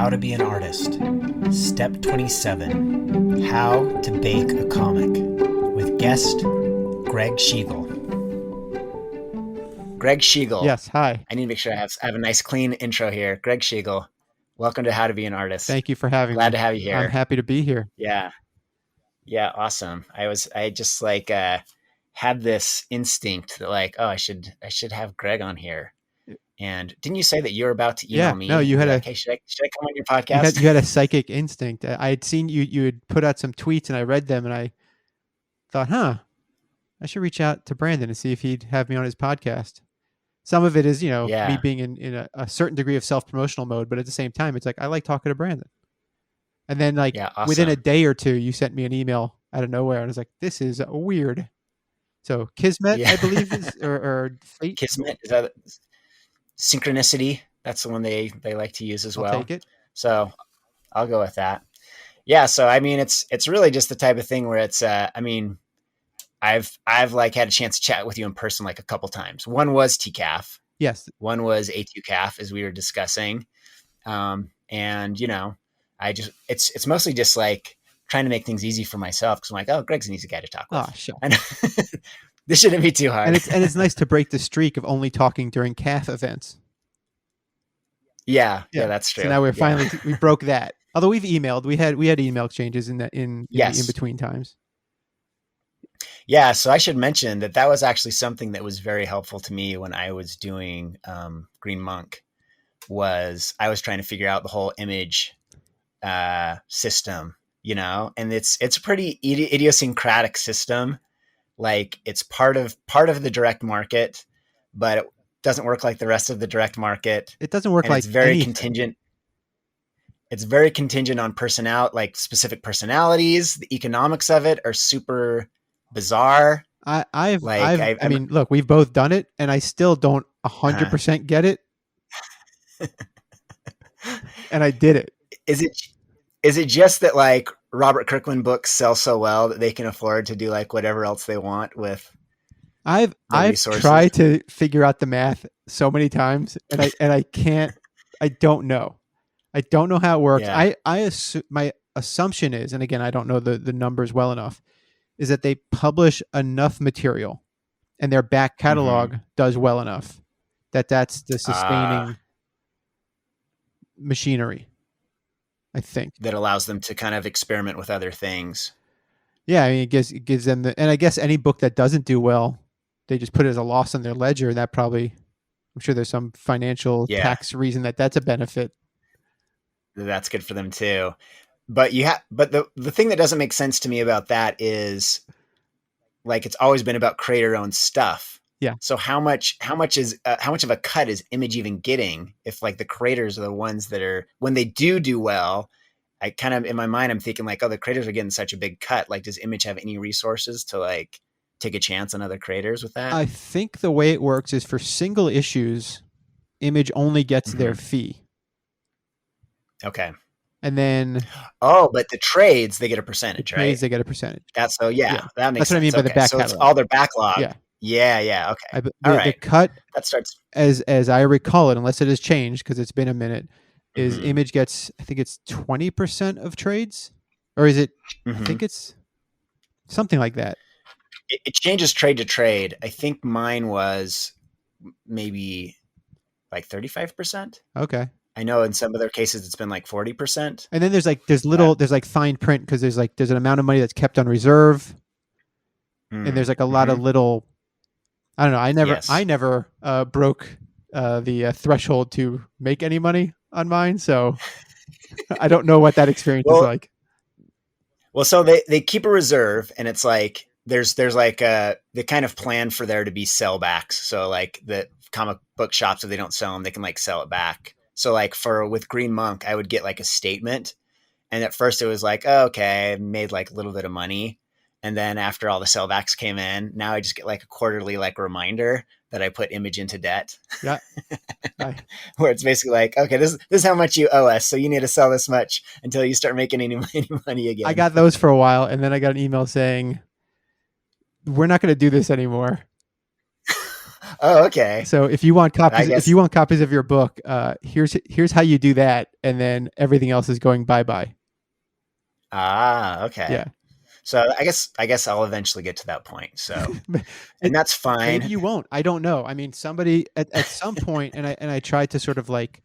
How to be an artist. Step 27. How to bake a comic. With guest Gregg Schigiel. Gregg Schigiel. Yes, hi. I need to make sure I have a nice clean intro here. Gregg Schigiel. Welcome to How to Be an Artist. Thank you for having me. Glad to have you here. I'm happy to be here. Yeah. Yeah, awesome. I just had this instinct that I should have Gregg on here. And didn't you say that you were about to email me? No, you had hey, should I come on your podcast? You had a psychic instinct. I had seen you had put out some tweets and I read them and I thought, I should reach out to Brandon and see if he'd have me on his podcast. Some of it is, me being in a certain degree of self-promotional mode, but at the same time, it's like, I like talking to Brandon. And then awesome. Within a day or two, you sent me an email out of nowhere and I was like, this is weird. So Kismet, I believe is, or Fate. Kismet, is that Synchronicity? That's the one they like to use as well. I'll take it. So I'll go with that. Yeah. So, it's really just the type of thing where it's, I've had a chance to chat with you in person a couple times. One was TCAF. Yes. One was A2CAF, as we were discussing. It's mostly just trying to make things easy for myself because I'm like, oh, Gregg's an easy guy to talk with. Oh, sure. This shouldn't be too hard. And it's nice to break the streak of only talking during CAF events. Yeah, that's true. So now we broke that. Although we've emailed, we had email exchanges in the in between times. Yeah, so I should mention that was actually something that was very helpful to me when I was doing Green Monk. Was I was trying to figure out the whole image system, and it's a pretty idiosyncratic system. It's part of the direct market, but it doesn't work like the rest of the direct market. It doesn't work it's very contingent. It's very contingent on specific personalities. The economics of it are super bizarre. Look, we've both done it and I still don't 100% get it. And I did it. Is it just that Robert Kirkland books sell so well that they can afford to do whatever else they want with I've tried to figure out the math so many times and I can't. I don't know how it works. Yeah. My assumption is, and again I don't know the numbers well enough, is that they publish enough material and their back catalog does well enough that's the sustaining machinery, I think, that allows them to kind of experiment with other things. Yeah, it gives them and I guess any book that doesn't do well, they just put it as a loss on their ledger. That probably, I'm sure there's some financial tax reason that's a benefit. That's good for them too. But the thing that doesn't make sense to me about that is it's always been about creator-owned stuff. Yeah. So how much of a cut is Image even getting if the creators are the ones that are, when they do well, I kind of in my mind I'm thinking the creators are getting such a big cut. Does Image have any resources to take a chance on other creators with that? I think the way it works is for single issues, Image only gets their fee. Okay. And then but the trades they get a percentage, right? They get a percentage. That makes sense. That's what I mean by the back catalog. So it's all their backlog. Yeah. Okay. All right. The cut that starts as I recall it, unless it has changed because it's been a minute, is Image gets, I think it's 20% of trades, or is it? I think it's something like that. It changes trade to trade. I think mine was maybe 35%. Okay. I know in some other cases it's been 40%. And then there's there's fine print because there's an amount of money that's kept on reserve, and there's a lot of little. I don't know. I never broke the threshold to make any money on mine, so I don't know what that experience is like. Well, so they keep a reserve, and it's there's they kind of plan for there to be sellbacks. So the comic book shops, if they don't sell them, they can sell it back. So with Green Monk, I would get a statement, and at first it was oh, okay, I made a little bit of money. And then after all the sellbacks came in, now I just get a quarterly reminder that I put Image into debt. Yeah. Where it's basically okay, this is how much you owe us. So you need to sell this much until you start making any money again. I got those for a while. And then I got an email saying, we're not going to do this anymore. Oh, okay. So if I you guess. want copies of your book, here's how you do that, and then everything else is going bye bye. Ah, okay. Yeah, So I guess I'll eventually get to that point. So, it, and that's maybe fine. you won't. I don't know. I mean, somebody at some point, and I tried to sort of like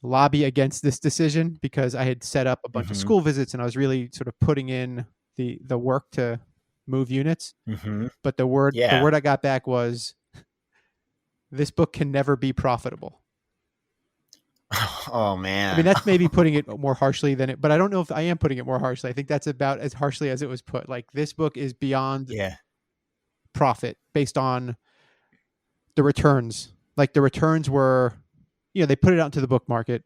lobby against this decision because I had set up a bunch of Mm-hmm. school visits and I was really sort of putting in the work to move units. Mm-hmm. But the Yeah. word I got back was this book can never be profitable. Oh I mean, man. that's maybe putting it more harshly than it, but I don't know if I am putting it more harshly. I think that's about as harshly as it was put. Like this book is beyond Yeah. profit based on the returns. Like the returns were, they put it out into the book market,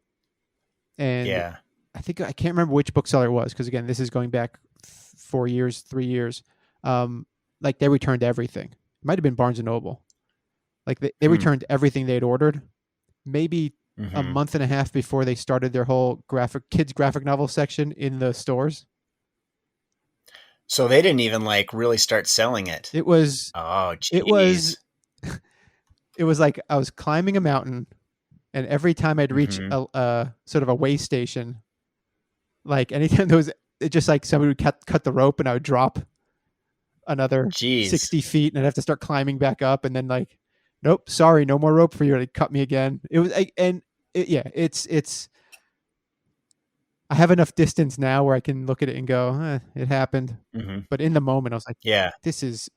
and Yeah. I can't remember which bookseller it was because again, this is going back 4 years, 3 years. Like they returned everything. It might have been Barnes and Noble. Like they Hmm. returned everything they had ordered. Maybe a Mm-hmm. month and a half before they started their whole kids graphic novel section in the stores. So they didn't even like really start selling it. It was Oh, it was geez. it was like I was climbing a mountain, and every time I'd reach Mm-hmm. a sort of a way station, like anytime there was, it just like somebody would cut the rope, and I would drop another Jeez. 60 feet, and I'd have to start climbing back up, and then like, nope, sorry, no more rope for you. They cut me again. It was and yeah, it's. I have enough distance now where I can look at it and go, it happened. Mm-hmm. But in the moment, I was like, Yeah. this is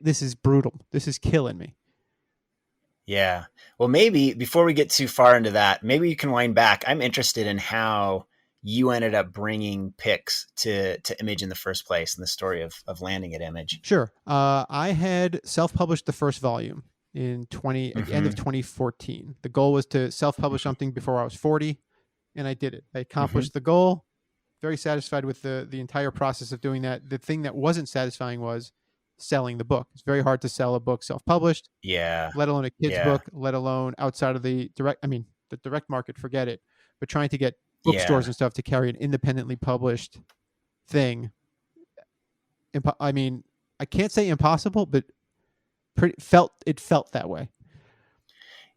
this is brutal. This is killing me. Yeah. Well, maybe before we get too far into that, maybe you can wind back. I'm interested in how you ended up bringing Pix to Image in the first place, and the story of landing at Image. Sure. I had self-published the first volume in at the end Mm-hmm. of 2014. The goal was to self-publish something before I was 40, and I did it. I Mm-hmm. accomplished the goal. Very satisfied with the entire process of doing that. The thing that wasn't satisfying was selling the book. It's very hard to sell a book self-published, Yeah. let alone a kid's Yeah. book, let alone outside of the direct. I mean, the direct market, forget it. But trying to get bookstores Yeah. and stuff to carry an independently published thing. I mean, I can't say impossible, but it felt that way.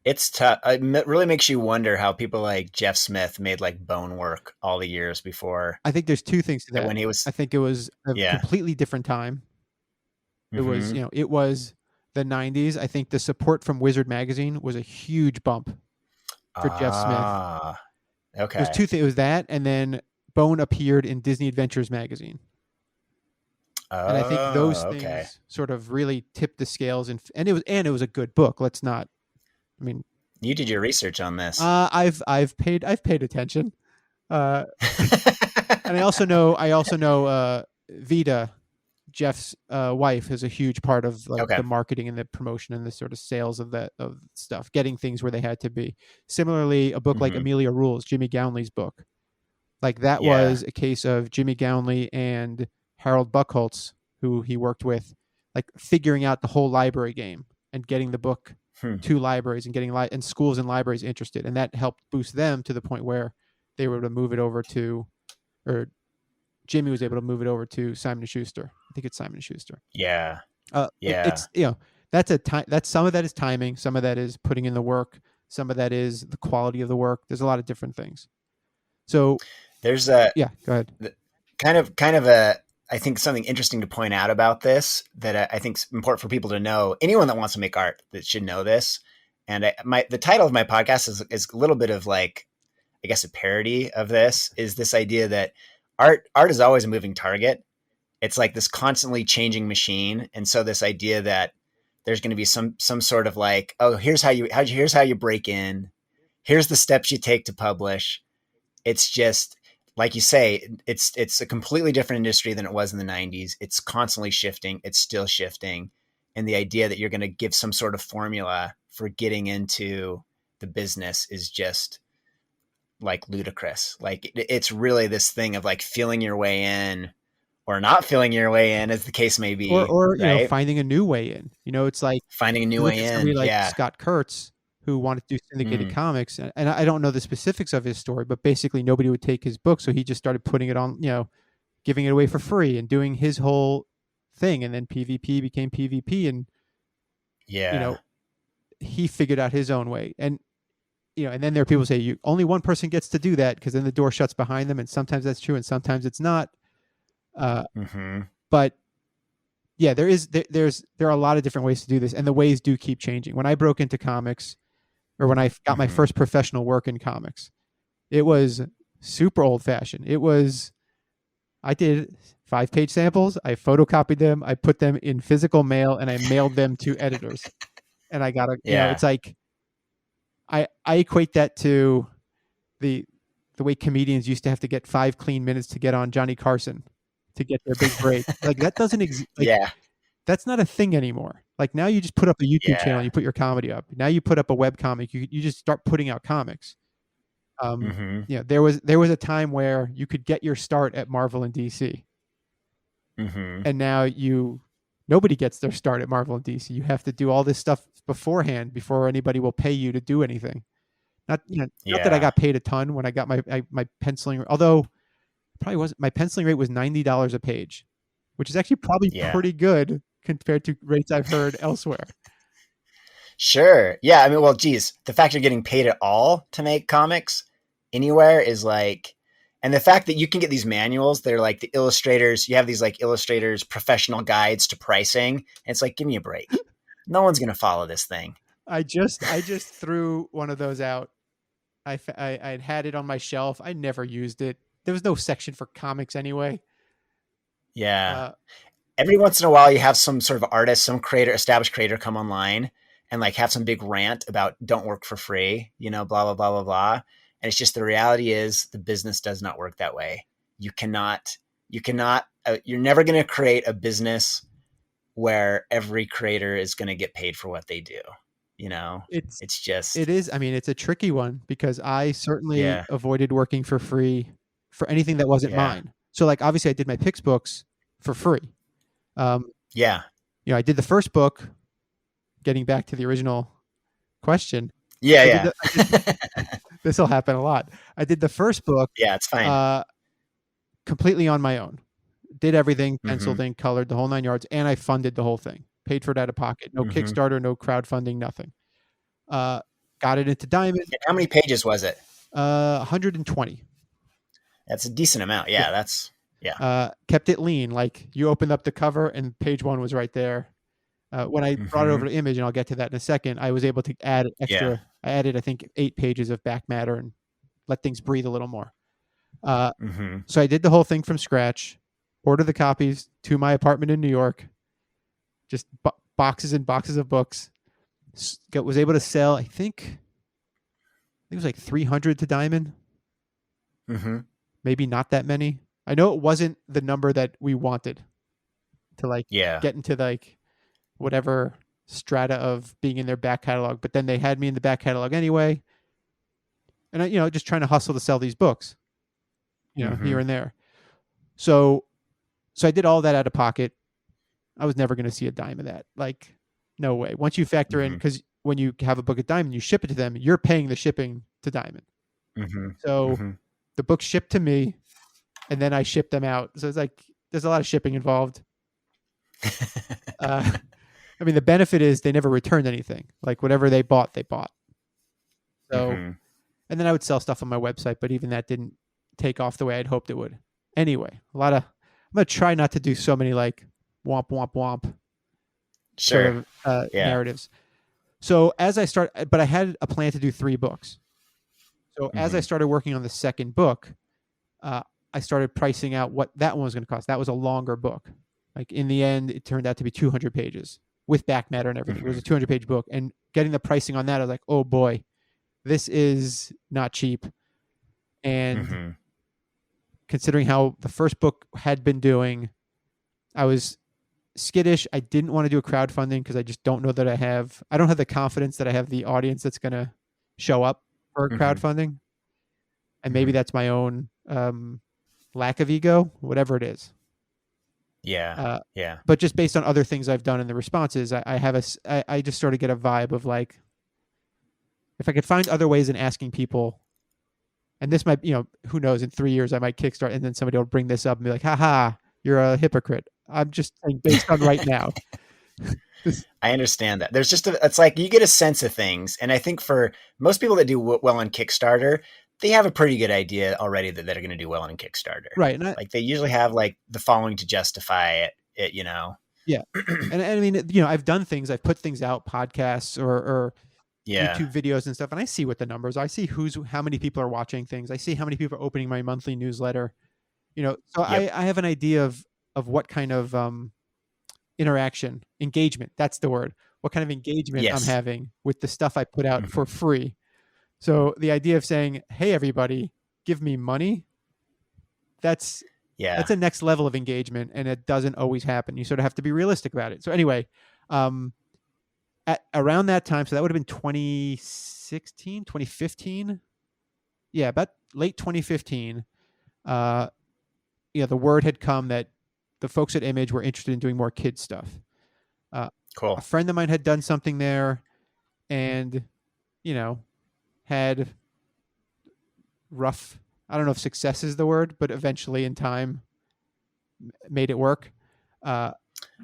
It's tough. It really makes you wonder how people like Jeff Smith made like bone work all the years before I think there's two things to that. when he was. I think it was a Yeah. completely different time. It was, Mm-hmm. it was the 90s. I think the support from Wizard magazine was a huge bump for Jeff Smith. Ah. There's Okay. two things. It was that, and then Bone appeared in Disney Adventures magazine. And I think those Oh. Okay. things sort of really tipped the scales, and it was a good book. Let's not. I mean, You did your research on this. I've paid attention, uh, and I also know Vita, Jeff's wife, is a huge part of like Okay. the marketing and the promotion and the sort of sales of stuff, getting things where they had to be. Similarly, a book like Mm-hmm. Amelia Rules, Jimmy Gownley's book, like that Yeah. was a case of Jimmy Gownley and Harold Buchholz, who he worked with, like figuring out the whole library game and getting the book Hmm. to libraries and getting and schools and libraries interested, and that helped boost them to the point where they were able to move it over to, or Jimmy was able to move it over to Simon and Schuster. I think it's Simon and Schuster. Yeah. Yeah. It's that's a time. That's some of that is timing. Some of that is putting in the work. Some of that is the quality of the work. There's a lot of different things. So There's a yeah, go ahead. kind of a I think something interesting to point out about this that I think is important for people to know. Anyone that wants to make art that should know this. And the title of my podcast is a little bit of like, I guess, a parody of this. Is this idea that art is always a moving target. It's like this constantly changing machine, and so this idea that there's going to be some sort of like, oh, here's how you break in, here's the steps you take to publish. It's just like you say, it's a completely different industry than it was in the 90s. It's constantly shifting. It's still shifting. And the idea that you're going to give some sort of formula for getting into the business is just like ludicrous. Like it's really this thing of like feeling your way in or not feeling your way in, as the case may be, Or right? finding a new way in. It's like Finding a new you look way at in. somebody like Yeah. Scott Kurtz, who wanted to do syndicated Mm. comics, and I don't know the specifics of his story, but basically nobody would take his book, so he just started putting it on, giving it away for free and doing his whole thing, and then PvP became PvP, and you Yeah. know, he figured out his own way. And, and then there are people who say only one person gets to do that, because then the door shuts behind them. And sometimes that's true and sometimes it's not. But yeah, there are a lot of different ways to do this, and the ways do keep changing. When I broke into comics, or when I got my first professional work in comics, it was super old fashioned. I did 5-page samples. I photocopied them. I put them in physical mail, and I mailed them to editors. And I got it's like, I equate that to the way comedians used to have to get 5 clean minutes to get on Johnny Carson to get their big break. Like, that doesn't exist. Like, that's not a thing anymore. Like, now you just put up a YouTube channel, and you put your comedy up. Now you put up a web comic. You just start putting out comics. There was a time where you could get your start at Marvel and DC. And now nobody gets their start at Marvel and DC. You have to do all this stuff beforehand before anybody will pay you to do anything. Not that I got paid a ton when I got my penciling, although probably wasn't. My penciling rate was $90 a page, which is actually probably pretty good compared to rates I've heard elsewhere. Sure. Yeah. I mean, well, geez, the fact you're getting paid at all to make comics anywhere is like, and the fact that you can get these manuals, they're like the illustrators, you have these like illustrators, professional guides to pricing. And it's like, give me a break. No one's going to follow this thing. I just threw one of those out. I'd had it on my shelf. I never used it. There was no section for comics anyway. Yeah. Every once in a while you have some sort of artist, some established creator come online and like have some big rant about don't work for free, blah, blah, blah, blah, blah. And it's just, the reality is the business does not work that way. You're never going to create a business where every creator is going to get paid for what they do. It is. I mean, it's a tricky one, because I certainly avoided working for free for anything that wasn't mine. So like, obviously I did my Pix books for free. I did the first book, getting back to the original question. This will happen a lot. I did the first book. Yeah, it's fine. Completely on my own. Did everything, penciled in, colored, the whole 9 yards, and I funded the whole thing. Paid for it out of pocket. No Kickstarter, no crowdfunding, nothing. Got it into Diamond. And how many pages was it? 120. That's a decent amount. Yeah, that's kept it lean. Like, you opened up the cover and page 1 was right there. When I brought it over to Image, and I'll get to that in a second, I was able to add extra. Yeah. I added, I think, 8 pages of back matter and let things breathe a little more. So I did the whole thing from scratch, ordered the copies to my apartment in New York, just boxes and boxes of books. Was able to sell, I think it was like 300 to Diamond. Maybe not that many. I know it wasn't the number that we wanted to get into like whatever strata of being in their back catalog, but then they had me in the back catalog anyway. And I, just trying to hustle to sell these books, here and there. So I did all that out of pocket. I was never going to see a dime of that. Like, no way. Once you factor in, because when you have a book at Diamond, you ship it to them, you're paying the shipping to Diamond. So the books shipped to me, and then I ship them out. So it's like, there's a lot of shipping involved. I mean, the benefit is they never returned anything. Like, whatever they bought, they bought. So, and then I would sell stuff on my website, but even that didn't take off the way I'd hoped it would. Anyway, I'm going to try not to do so many like womp, womp, womp sort of narratives. So as I but I had a plan to do 3 books. So as I started working on the second book, I started pricing out what that one was going to cost. That was a longer book. Like, in the end, it turned out to be 200 pages with back matter and everything. It was a 200-page book. And getting the pricing on that, I was like, oh boy, this is not cheap. And considering how the first book had been doing, I was skittish. I didn't want to do a crowdfunding because I just don't know that I don't have the confidence that I have the audience that's going to show up for crowdfunding. And maybe that's my own lack of ego, whatever it is. Yeah. But just based on other things I've done in the responses, I just sort of get a vibe of like, if I could find other ways in asking people, and this might, who knows, in 3 years I might kickstart, and then somebody will bring this up and be like, haha, you're a hypocrite. I'm just saying based on right now. I understand that. There's just it's like you get a sense of things, and I think for most people that do well on Kickstarter, they have a pretty good idea already that they're going to do well on Kickstarter. Right. And Like they usually have like the following to justify it. yeah. And I mean, I've done things, I've put things out, podcasts or Yeah. YouTube videos and stuff, and I see what the numbers are. I see how many people are watching things. I see how many people are opening my monthly newsletter. So Yep. I have an idea of what kind of interaction, engagement, that's the word. What kind of engagement I'm Yes. having with the stuff I put out for free. So the idea of saying, "Hey everybody, give me money," that's Yeah. a next level of engagement, and it doesn't always happen. You sort of have to be realistic about it. So anyway, at around that time, so that would have been 2016, 2015. Yeah, about late 2015. The word had come that the folks at Image were interested in doing more kids stuff. A Cool. friend of mine had done something there, and had rough. I don't know if success is the word, but eventually, in time, made it work.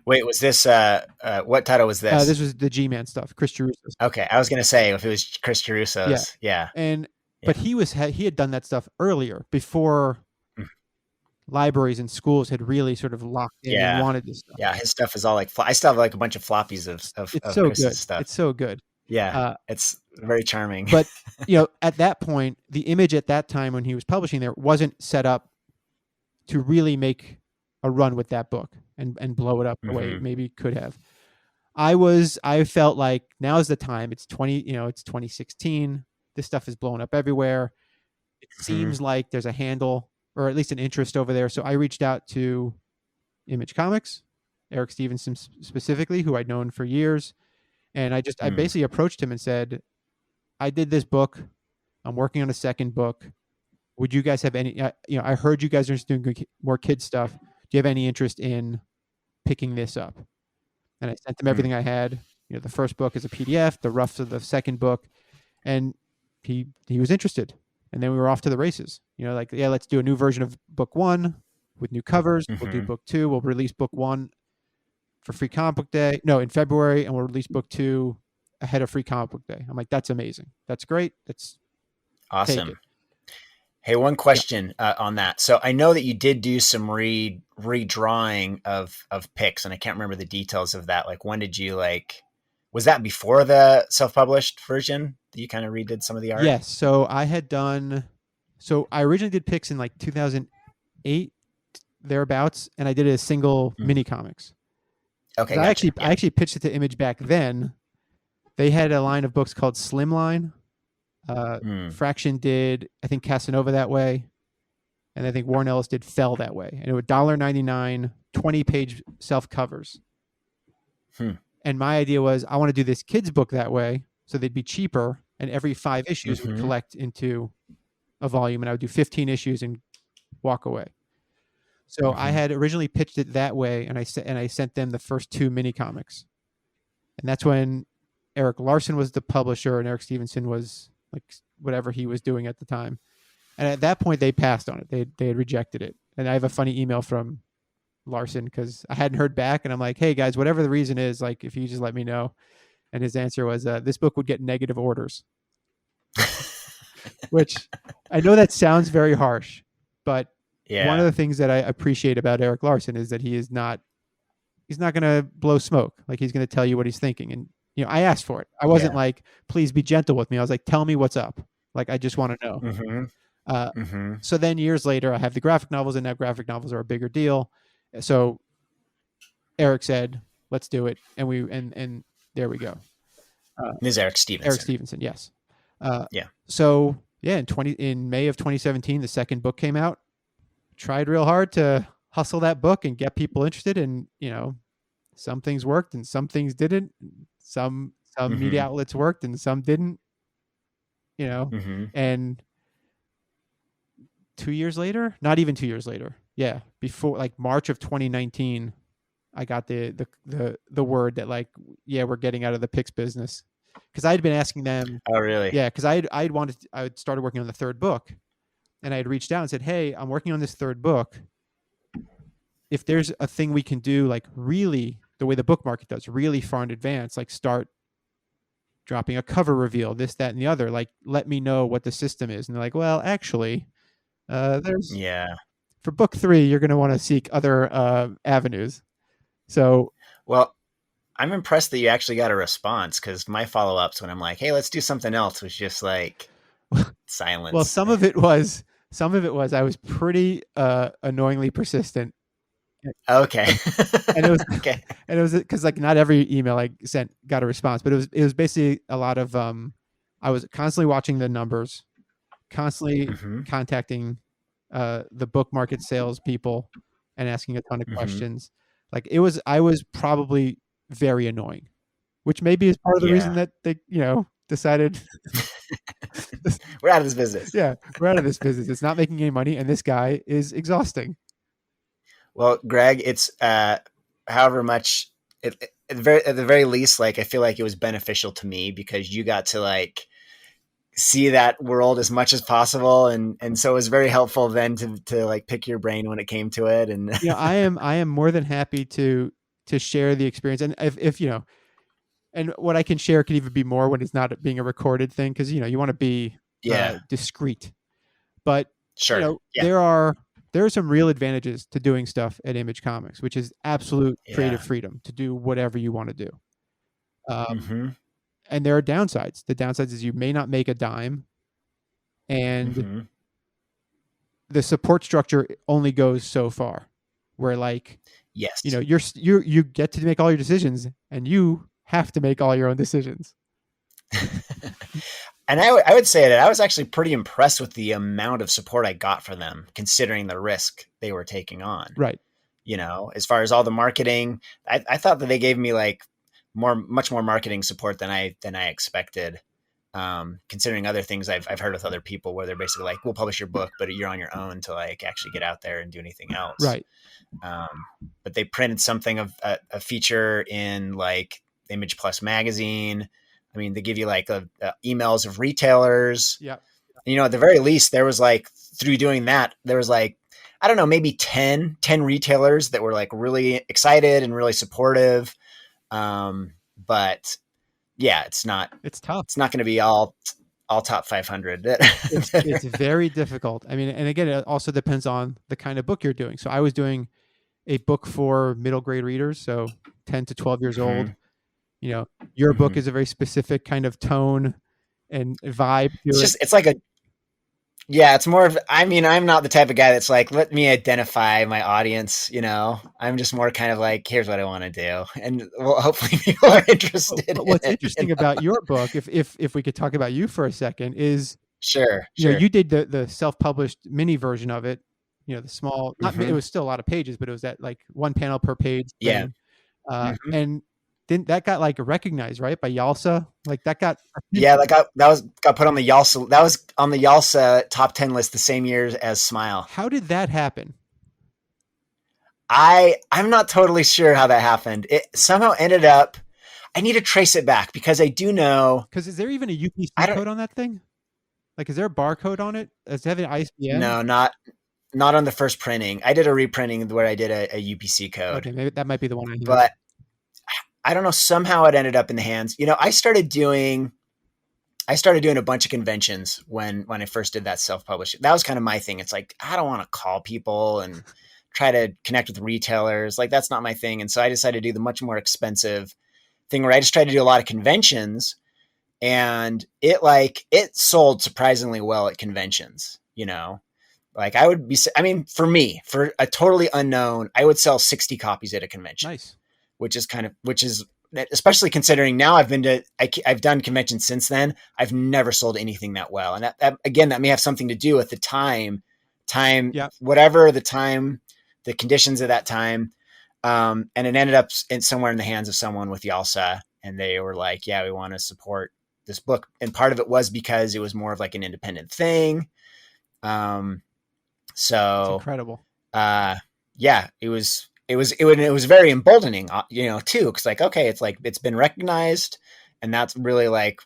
Wait, was this what title was this? This was the G-Man stuff, Chris Jerusalem. Okay, I was gonna say if it was Chris Yeah, Gerusso's, yeah, but yeah. he had done that stuff earlier, before Mm. libraries and schools had really sort of locked in and Yeah, wanted this stuff. yeah. His stuff is all like I still have like a bunch of floppies It's of so Chris's good. stuff. It's so good. Yeah, Uh, it's very charming. but at that point, the Image at that time when he was publishing there wasn't set up to really make a run with that book and blow it up the way it maybe could have. I felt like now's the time. It's 2016. This stuff is blowing up everywhere. It seems like there's a handle, or at least an interest over there. So I reached out to Image Comics, Eric Stevenson specifically, who I'd known for years. And I basically approached him and said, I did this book. I'm working on a second book. Would you guys have any, I heard you guys are doing more kids stuff. Do you have any interest in picking this up? And I sent him everything I had. The first book is a PDF, the roughs of the second book. And he was interested. And then we were off to the races. Let's do a new version of book 1 with new covers. We'll do book 2. We'll release book 1 for Free Comic Book Day. No, in February, and we'll release book 2 ahead of Free Comic Book Day. I'm like, that's amazing. That's great. That's Awesome. take it. Hey, one question on that. So I know that you did do some redrawing of pics, and I can't remember the details of that. Like, when did you was that before the self-published version that you kind of redid some of the art? Yes. So I originally did pics in like 2008 thereabouts, and I did a single mini comics. Okay, gotcha. I actually pitched it to Image back then. They had a line of books called Slimline. Fraction did, I think, Casanova that way, and I think Warren Ellis did Fell that way. And it was $1.99, 20-page self covers. And my idea was, I want to do this kids book that way, so they'd be cheaper, and every 5 issues would collect into a volume, and I would do 15 issues and walk away. So I had originally pitched it that way, and I sent them the first 2 mini comics, and that's when Eric Larson was the publisher, and Eric Stevenson was like whatever he was doing at the time. And at that point, they passed on it. They had rejected it. And I have a funny email from Larson because I hadn't heard back, and I'm like, hey guys, whatever the reason is, like, if you just let me know. And his answer was, this book would get negative orders. Which I know that sounds very harsh, but one of the things that I appreciate about Eric Larson is that he's not going to blow smoke. Like, he's going to tell you what he's thinking. And I asked for it. I wasn't like, please be gentle with me. I was like, tell me what's up. Like, I just want to know. So then years later, I have the graphic novels, and now graphic novels are a bigger deal. So Eric said, let's do it. And there we go. This is Eric Stevenson. Eric Stevenson, yes. So yeah, in May of 2017, the second book came out. Tried real hard to hustle that book and get people interested, and some things worked and some things didn't. Some media outlets worked and some didn't. And 2 years later, not even 2 years later, before like March of 2019, I got the word that we're getting out of the Pix business, because I had been asking them. Oh, really? Yeah, because I had started working on the third book, and I had reached out and said, hey, I'm working on this third book. If there's a thing we can do, like really the way the book market does, really far in advance, like start dropping a cover reveal, this, that, and the other. Like, let me know what the system is. And they're like, well, actually, there's Yeah. for book 3, you're going to want to seek other avenues. So, well, I'm impressed that you actually got a response, because my follow-ups when I'm like, hey, let's do something else, was just like well, silence. some of it was I was pretty annoyingly persistent. Okay. And it was Okay. and it was because like not every email I sent got a response, but it was basically a lot of I was constantly watching the numbers, constantly Mm-hmm. contacting the book market sales people and asking a ton of Mm-hmm. questions. Like I was probably very annoying, which maybe is part of the reason Yeah. that they, decided We're out of this business. yeah, we're out of this business. It's not making any money and this guy is exhausting. Well, Greg, it's however much at the very least, like I feel like it was beneficial to me, because you got to like see that world as much as possible, and so it was very helpful then to like pick your brain when it came to it. And I am more than happy to share the experience, and if and what I can share could even be more when it's not being a recorded thing, because you want to be yeah, discreet. But sure, yeah, there are some real advantages to doing stuff at Image Comics, which is absolute creative yeah, freedom to do whatever you want to do. Um, mm-hmm, and there are downsides. The downsides is you may not make a dime, and mm-hmm, the support structure only goes so far. Where like yes. you get to make all your decisions, and you have to make all your own decisions. And I would say that I was actually pretty impressed with the amount of support I got for them, considering the risk they were taking on. Right. As far as all the marketing, I thought that they gave me like much more marketing support than I expected. Considering other things I've heard with other people, where they're basically like, we'll publish your book, but you're on your own to like actually get out there and do anything else. Right. But they printed something of a feature in like Image Plus magazine. I mean, they give you like emails of retailers. Yeah. At the very least, there was like, through doing that, there was like, I don't know, maybe 10 retailers that were like really excited and really supportive. But yeah, it's tough. It's not going to be all top 500. It's very difficult. I mean, and again, it also depends on the kind of book you're doing. So I was doing a book for middle grade readers, so 10 to 12 years mm-hmm. old. Your book is a very specific kind of tone and vibe. It's like it's more of, I mean, I'm not the type of guy that's like, let me identify my audience. I'm just more kind of like, here's what I want to do. And well, hopefully people are interested. But what's interesting about your book, if we could talk about you for a second, is sure. You did the self-published mini version of it, the small, it was still a lot of pages, but it was that like one panel per page thing. Yeah. And then that got like recognized, right, by YALSA. Like that got got put on the YALSA. That was on the YALSA top 10 list the same year as Smile. How did that happen? I'm not totally sure how that happened. It somehow ended up. I need to trace it back, because I do know. Because is there even a UPC code on that thing? Like, is there a barcode on it? Does it have an ISBN? No, not on the first printing. I did a reprinting where I did a UPC code. Okay, maybe that might be the one I have. But I don't know. Somehow it ended up in the hands. I started doing a bunch of conventions when I first did that self-publishing. That was kind of my thing. It's like, I don't want to call people and try to connect with retailers. Like, that's not my thing. And so I decided to do the much more expensive thing, where I just tried to do a lot of conventions, and it sold surprisingly well at conventions. Like for me, for a totally unknown, I would sell 60 copies at a convention. Nice. Which is especially considering now I've done conventions since then. I've never sold anything that well. And that may have something to do with the time, yep. whatever the time, the conditions of that time. And it ended up somewhere in the hands of someone with YALSA, and they were like, yeah, we want to support this book. And part of it was because it was more of like an independent thing. So it's incredible. It was very emboldening, too. Cause like, okay, it's like, it's been recognized, and that's really like,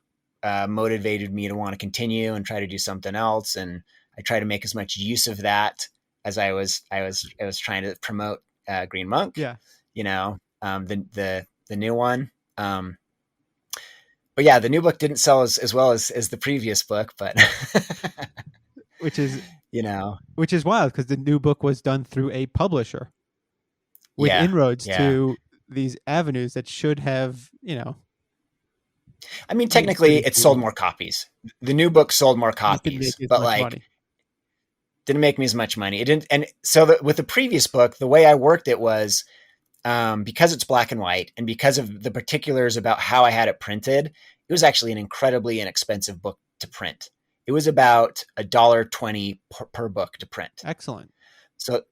motivated me to want to continue and try to do something else. And I try to make as much use of that as I was trying to promote, Green Monk, Yeah. the new one. But yeah, the new book didn't sell as well as the previous book, but which is you know, wild because the new book was done through a publisher with yeah, inroads yeah. to these avenues that should have, I mean, made it technically, pretty it sold stable. more copies. The new book sold more Just didn't make copies, as but much like money. didn't make me as much money. It didn't, and so with the previous book, the way I worked it was because it's black and white, and because of the particulars about how I had it printed, it was actually an incredibly inexpensive book to print. It was about $1.20 per book to print. Excellent. So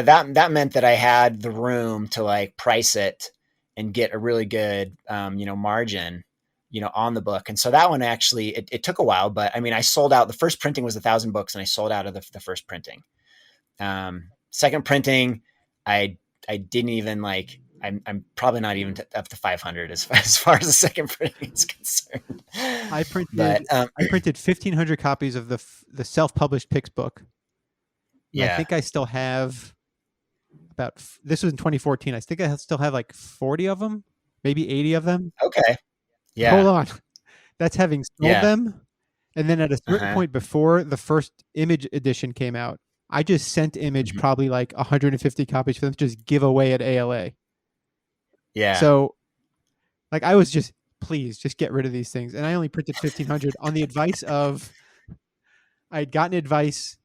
that meant that I had the room to like price it and get a really good margin on the book. And so that one actually it took a while, but I mean I sold out. The first printing was 1,000 books, and I sold out of the first printing. Second printing, I didn't even like. I'm probably not even up to 500 as far as the second printing is concerned. I printed 1,500 copies of the self-published Pix book. And yeah. I think I still have this was in 2014. I think I still have like 40 of them, maybe 80 of them. Okay. Yeah. Hold on. That's having sold them. And then at a certain point before the first Image edition came out, I just sent Image probably like 150 copies for them to just give away at ALA. Yeah. So like I was just, please just get rid of these things. And I only printed 1,500 on the advice of, I had gotten advice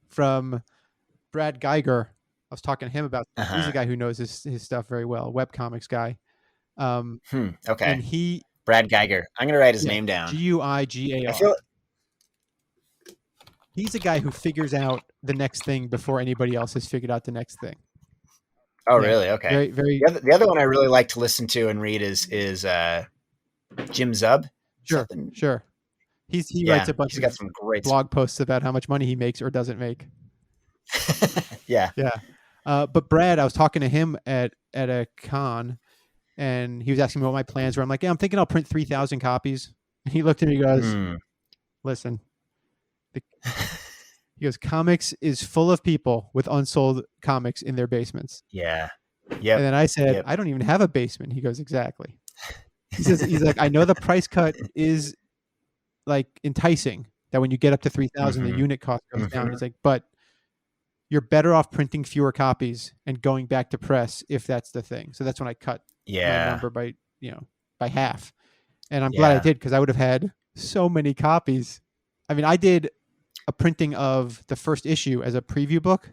from Brad Geiger. I was talking to him about, he's a guy who knows his stuff very well, webcomics guy. Okay. And Brad Geiger. I'm going to write his name down. Guigar. He's a guy who figures out the next thing before anybody else has figured out the next thing. Oh, really? Okay. Very, very. The other one I really like to listen to and read is Jim Zub. Sure. He writes a bunch of some great blog posts about how much money he makes or doesn't make. Yeah. But Brad, I was talking to him at a con, and he was asking me what my plans were. I'm like, yeah, I'm thinking I'll print 3,000 copies. And he looked at me and goes, listen. He goes, comics is full of people with unsold comics in their basements. Yeah. Yeah. And then I said, I don't even have a basement. He goes, exactly. He's like, I know the price cut is like enticing that when you get up to 3,000, the unit cost goes down. He's like, but you're better off printing fewer copies and going back to press if that's the thing. So that's when I cut my number by half. And I'm glad I did, because I would have had so many copies. I mean, I did a printing of the first issue as a preview book,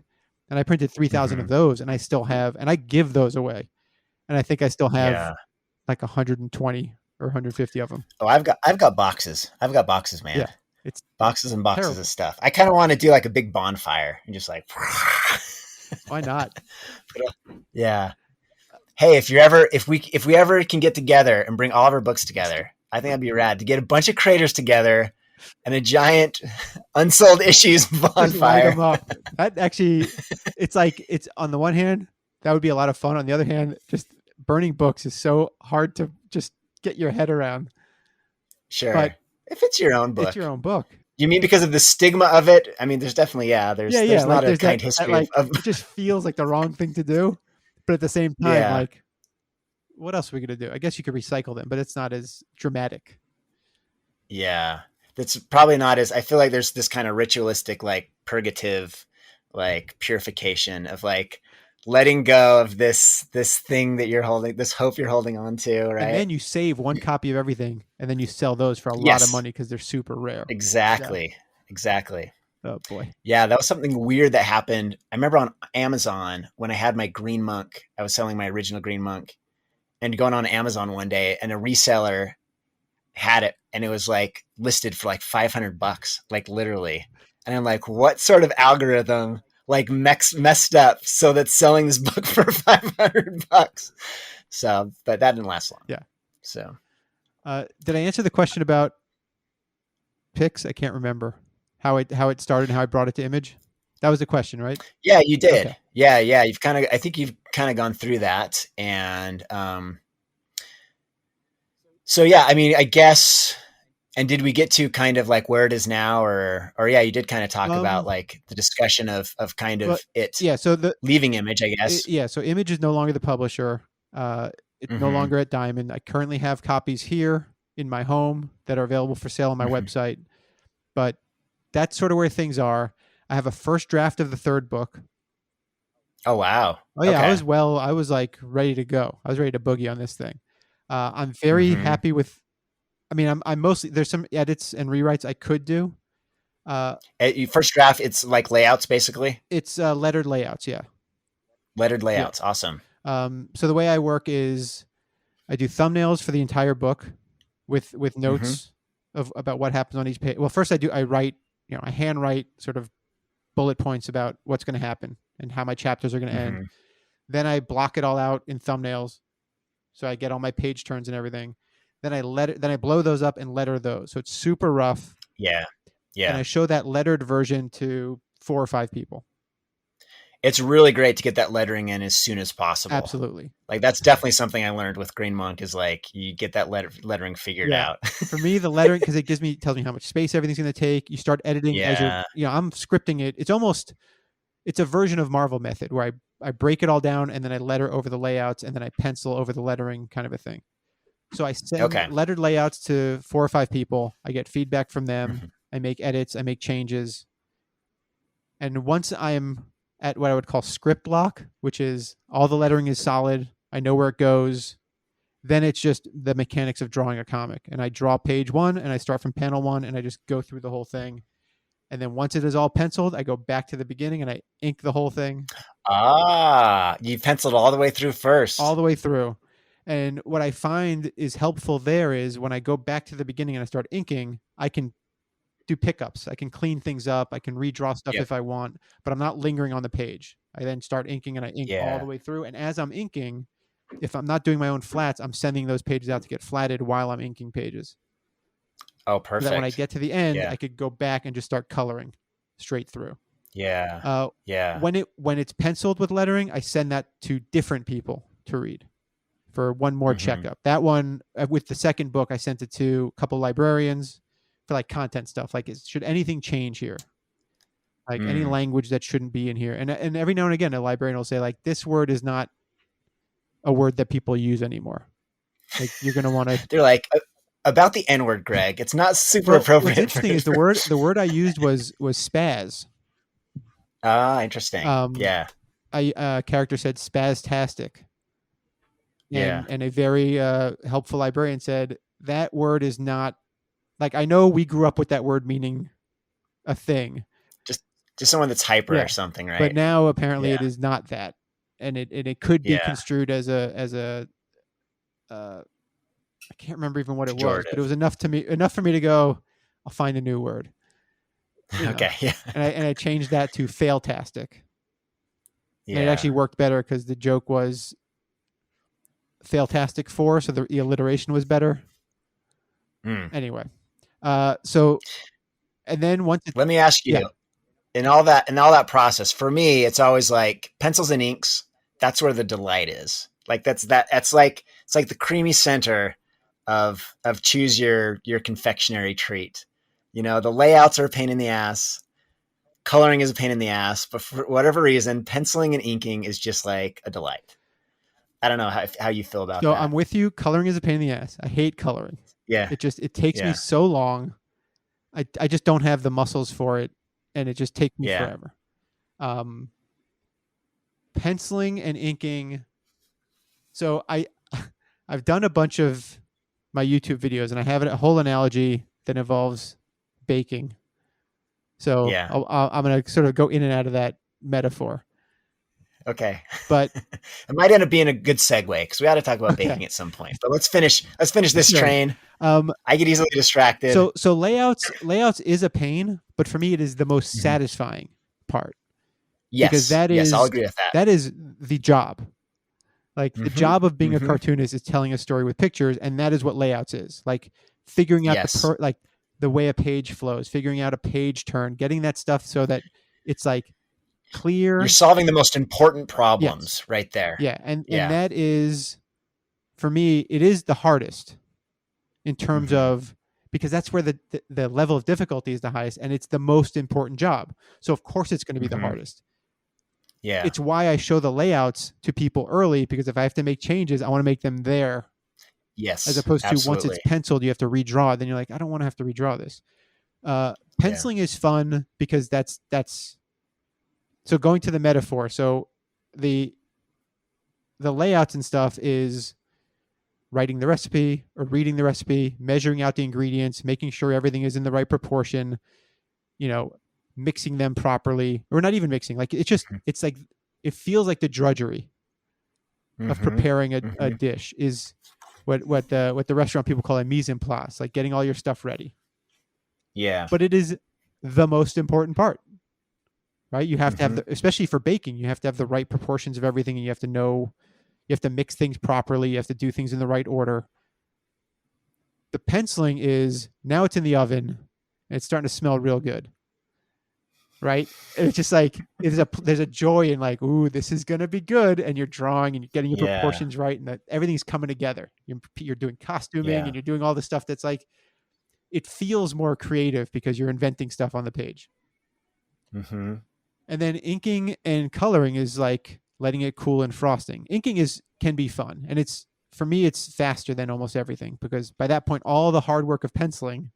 and I printed 3,000 of those, and I still have, and I give those away. And I think I still have like 120 or 150 of them. Oh, I've got boxes. I've got boxes, man. Yeah. It's boxes and boxes of stuff. I kind of want to do like a big bonfire and just like, why not? Yeah. Hey, if we ever can get together and bring all of our books together, I think that'd be rad to get a bunch of creators together and a giant unsold issues bonfire. That actually, it's on the one hand, that would be a lot of fun. On the other hand, just burning books is so hard to just get your head around. Sure. But if it's your own book. It's your own book. You mean because of the stigma of it? I mean, there's definitely, there's not a kind history of it just feels like the wrong thing to do. But at the same time, like, what else are we going to do? I guess you could recycle them, but it's not as dramatic. Yeah. That's probably not as, I feel like there's this kind of ritualistic, like purgative, like purification of like letting go of this thing that you're holding, this hope you're holding on to, right? And then you save one copy of everything, and then you sell those for a lot of money because they're super rare. Exactly. Oh boy. Yeah, that was something weird that happened. I remember on Amazon when I had my Green Monk, I was selling my original Green Monk, and going on Amazon one day, and a reseller had it, and it was like listed for like $500, like literally. And I'm like, what sort of algorithm like messed up so that's selling this book for $500? So, but that didn't last long. Yeah. So, did I answer the question about Pix? I can't remember how it started and how I brought it to Image. That was the question, right? Yeah, you did. Okay. Yeah. I think you've kind of gone through that. And, so yeah, I mean, I guess And did we get to kind of like where it is now, or yeah, you did kind of talk about Um, like the discussion of kind but of it yeah, so leaving Image, I guess. yeah, so Image is no longer the publisher. It's no Mm-hmm. longer at Diamond. I currently have copies here in my home that are available for sale on my Mm-hmm. website. But that's sort of where things are. I have a first draft of the third book. Oh wow. Oh yeah, Okay. I was like ready to go. I was ready to boogie on this thing. I'm very Mm-hmm. happy with. I mean, I'm mostly there's some edits and rewrites I could do. Uh, First draft, it's like layouts basically. it's lettered layouts. Yeah, Lettered yeah. layouts. Awesome. So the way I work is I do thumbnails for the entire book with Mm-hmm. notes of about what happens on each page. Well, first I write, I handwrite sort of bullet points about what's going to happen and how my chapters are going to end. Mm-hmm. Then I block it all out in thumbnails, so I get all my page turns and everything. Then I blow those up and letter those, so it's super rough. Yeah. And Yeah. I show that lettered version to 4 or 5 people. It's really great to get that lettering in as soon as possible. Absolutely. Like that's definitely something I learned with Green Monk is like you get that lettering figured Yeah. out. For me, the lettering, because it tells me how much space everything's going to take. You start editing as Yeah. I'm scripting it. It's a version of Marvel method where I break it all down and then I letter over the layouts and then I pencil over the lettering, kind of a thing. So I send Okay. lettered layouts to 4 or 5 people. I get feedback from them. Mm-hmm. I make edits. I make changes. And once I'm at what I would call script lock, which is all the lettering is solid, I know where it goes, then it's just the mechanics of drawing a comic. And I draw page 1 and I start from panel 1 and I just go through the whole thing. And then once it is all penciled, I go back to the beginning and I ink the whole thing. Ah, you penciled all the way through All first. the way through. And what I find is helpful there is when I go back to the beginning and I start inking, I can do pickups. I can clean things up. I can redraw stuff Yep. if I want, but I'm not lingering on the page. I then start inking and I ink all the Yeah. way through. And as I'm inking, if I'm not doing my own flats, I'm sending those pages out to get flatted while I'm inking pages. Oh, So that when I perfect. get to the end, Yeah. I could go back and just start coloring straight through. Yeah. Uh, Yeah. when it's penciled with lettering, I send that to different people to read for one more Mm-hmm. checkup. That one with the second book, I sent it to a couple librarians for like content stuff. Like, should anything change here? Like any Mm. language that shouldn't be in here. And every now and again, a librarian will say like, this word is not a word that people use anymore. Like you're going to want to. They're like about the N word, Greg. It's not super Well, what's appropriate for. interesting is the word I used was spaz. Ah, interesting. Um, Yeah. a character said spastastic, Yeah. and a very helpful librarian said that word is not like, I know we grew up with that word meaning a thing, Just just someone that's hyper or yeah, something, but right? now apparently Yeah. it is not that, and it could be Yeah. construed as a I can't remember even what it was, but it Pejorative. was enough for me to go, I'll find a new word, Okay. Yeah. and I changed that to failtastic, and it Yeah. actually worked better because the joke was failtastic 4, so the alliteration was better. Mm. Anyway, so and then once it's, Let me ask yeah, you, in all that process, for me, it's always like pencils and inks. That's where the delight is. Like that's like it's like the creamy center of choose your confectionery treat. The layouts are a pain in the ass. Coloring is a pain in the ass, but for whatever reason, penciling and inking is just like a delight. I don't know how you feel about so I'm that. with you. Coloring is a pain in the ass. I hate coloring. Yeah. It takes me Yeah. so long. I just don't have the muscles for it, and it just takes me Yeah. forever. Um, Penciling and inking. So I've done a bunch of my YouTube videos, and I have a whole analogy that involves baking. So Yeah. I'm going to sort of go in and out of that metaphor. Okay. But It might end up being a good segue because we ought to talk about okay, baking at some point. But let's finish this sure. train. I get easily distracted. So layouts is a pain, but for me it is the most Mhm. satisfying part, because Yes. Yes, I'll agree with that. that is the job. Like the Mm-hmm. job of being a Mm-hmm. cartoonist is telling a story with pictures, and that is what layouts is. Like figuring out Yes. like the way a page flows, figuring out a page turn, getting that stuff so that it's like clear. You're solving the most important Yes. problems right there. Yeah, and Yeah. that is, for me, it is the hardest in terms Mhm. of because that's where the level of difficulty is the highest, and it's the most important job. So of course it's going to be the hardest. Yeah. It's why I show the layouts to people early, because if I have to make changes, I want to make them there. As Yes, opposed to once it's absolutely. penciled, you have to redraw it. Then you're like, I don't want to have to redraw this. Penciling is fun because that's so going to the metaphor. So the layouts and stuff is writing the recipe or reading the recipe, measuring out the ingredients, making sure everything is in the right proportion, mixing them properly, or not even mixing. Like it's like, it feels like the drudgery of preparing a dish is what the restaurant people call a mise en place, like getting all your stuff ready. Yeah. But it is the most important part, right? You have to have especially for baking, you have to have the right proportions of everything, and you have to mix things properly. You have to do things in the right order. The penciling is, now it's in the oven and it's starting to smell real good. Right? And it's just like, there's a joy in like, ooh, this is going to be good. And you're drawing and you're getting your proportions right. And everything's coming together. You're doing costuming and you're doing all the stuff that's like, it feels more creative because you're inventing stuff on the page. And then inking and coloring is like letting it cool and frosting. Inking can be fun. And for me, it's faster than almost everything, because by that point, all the hard work of penciling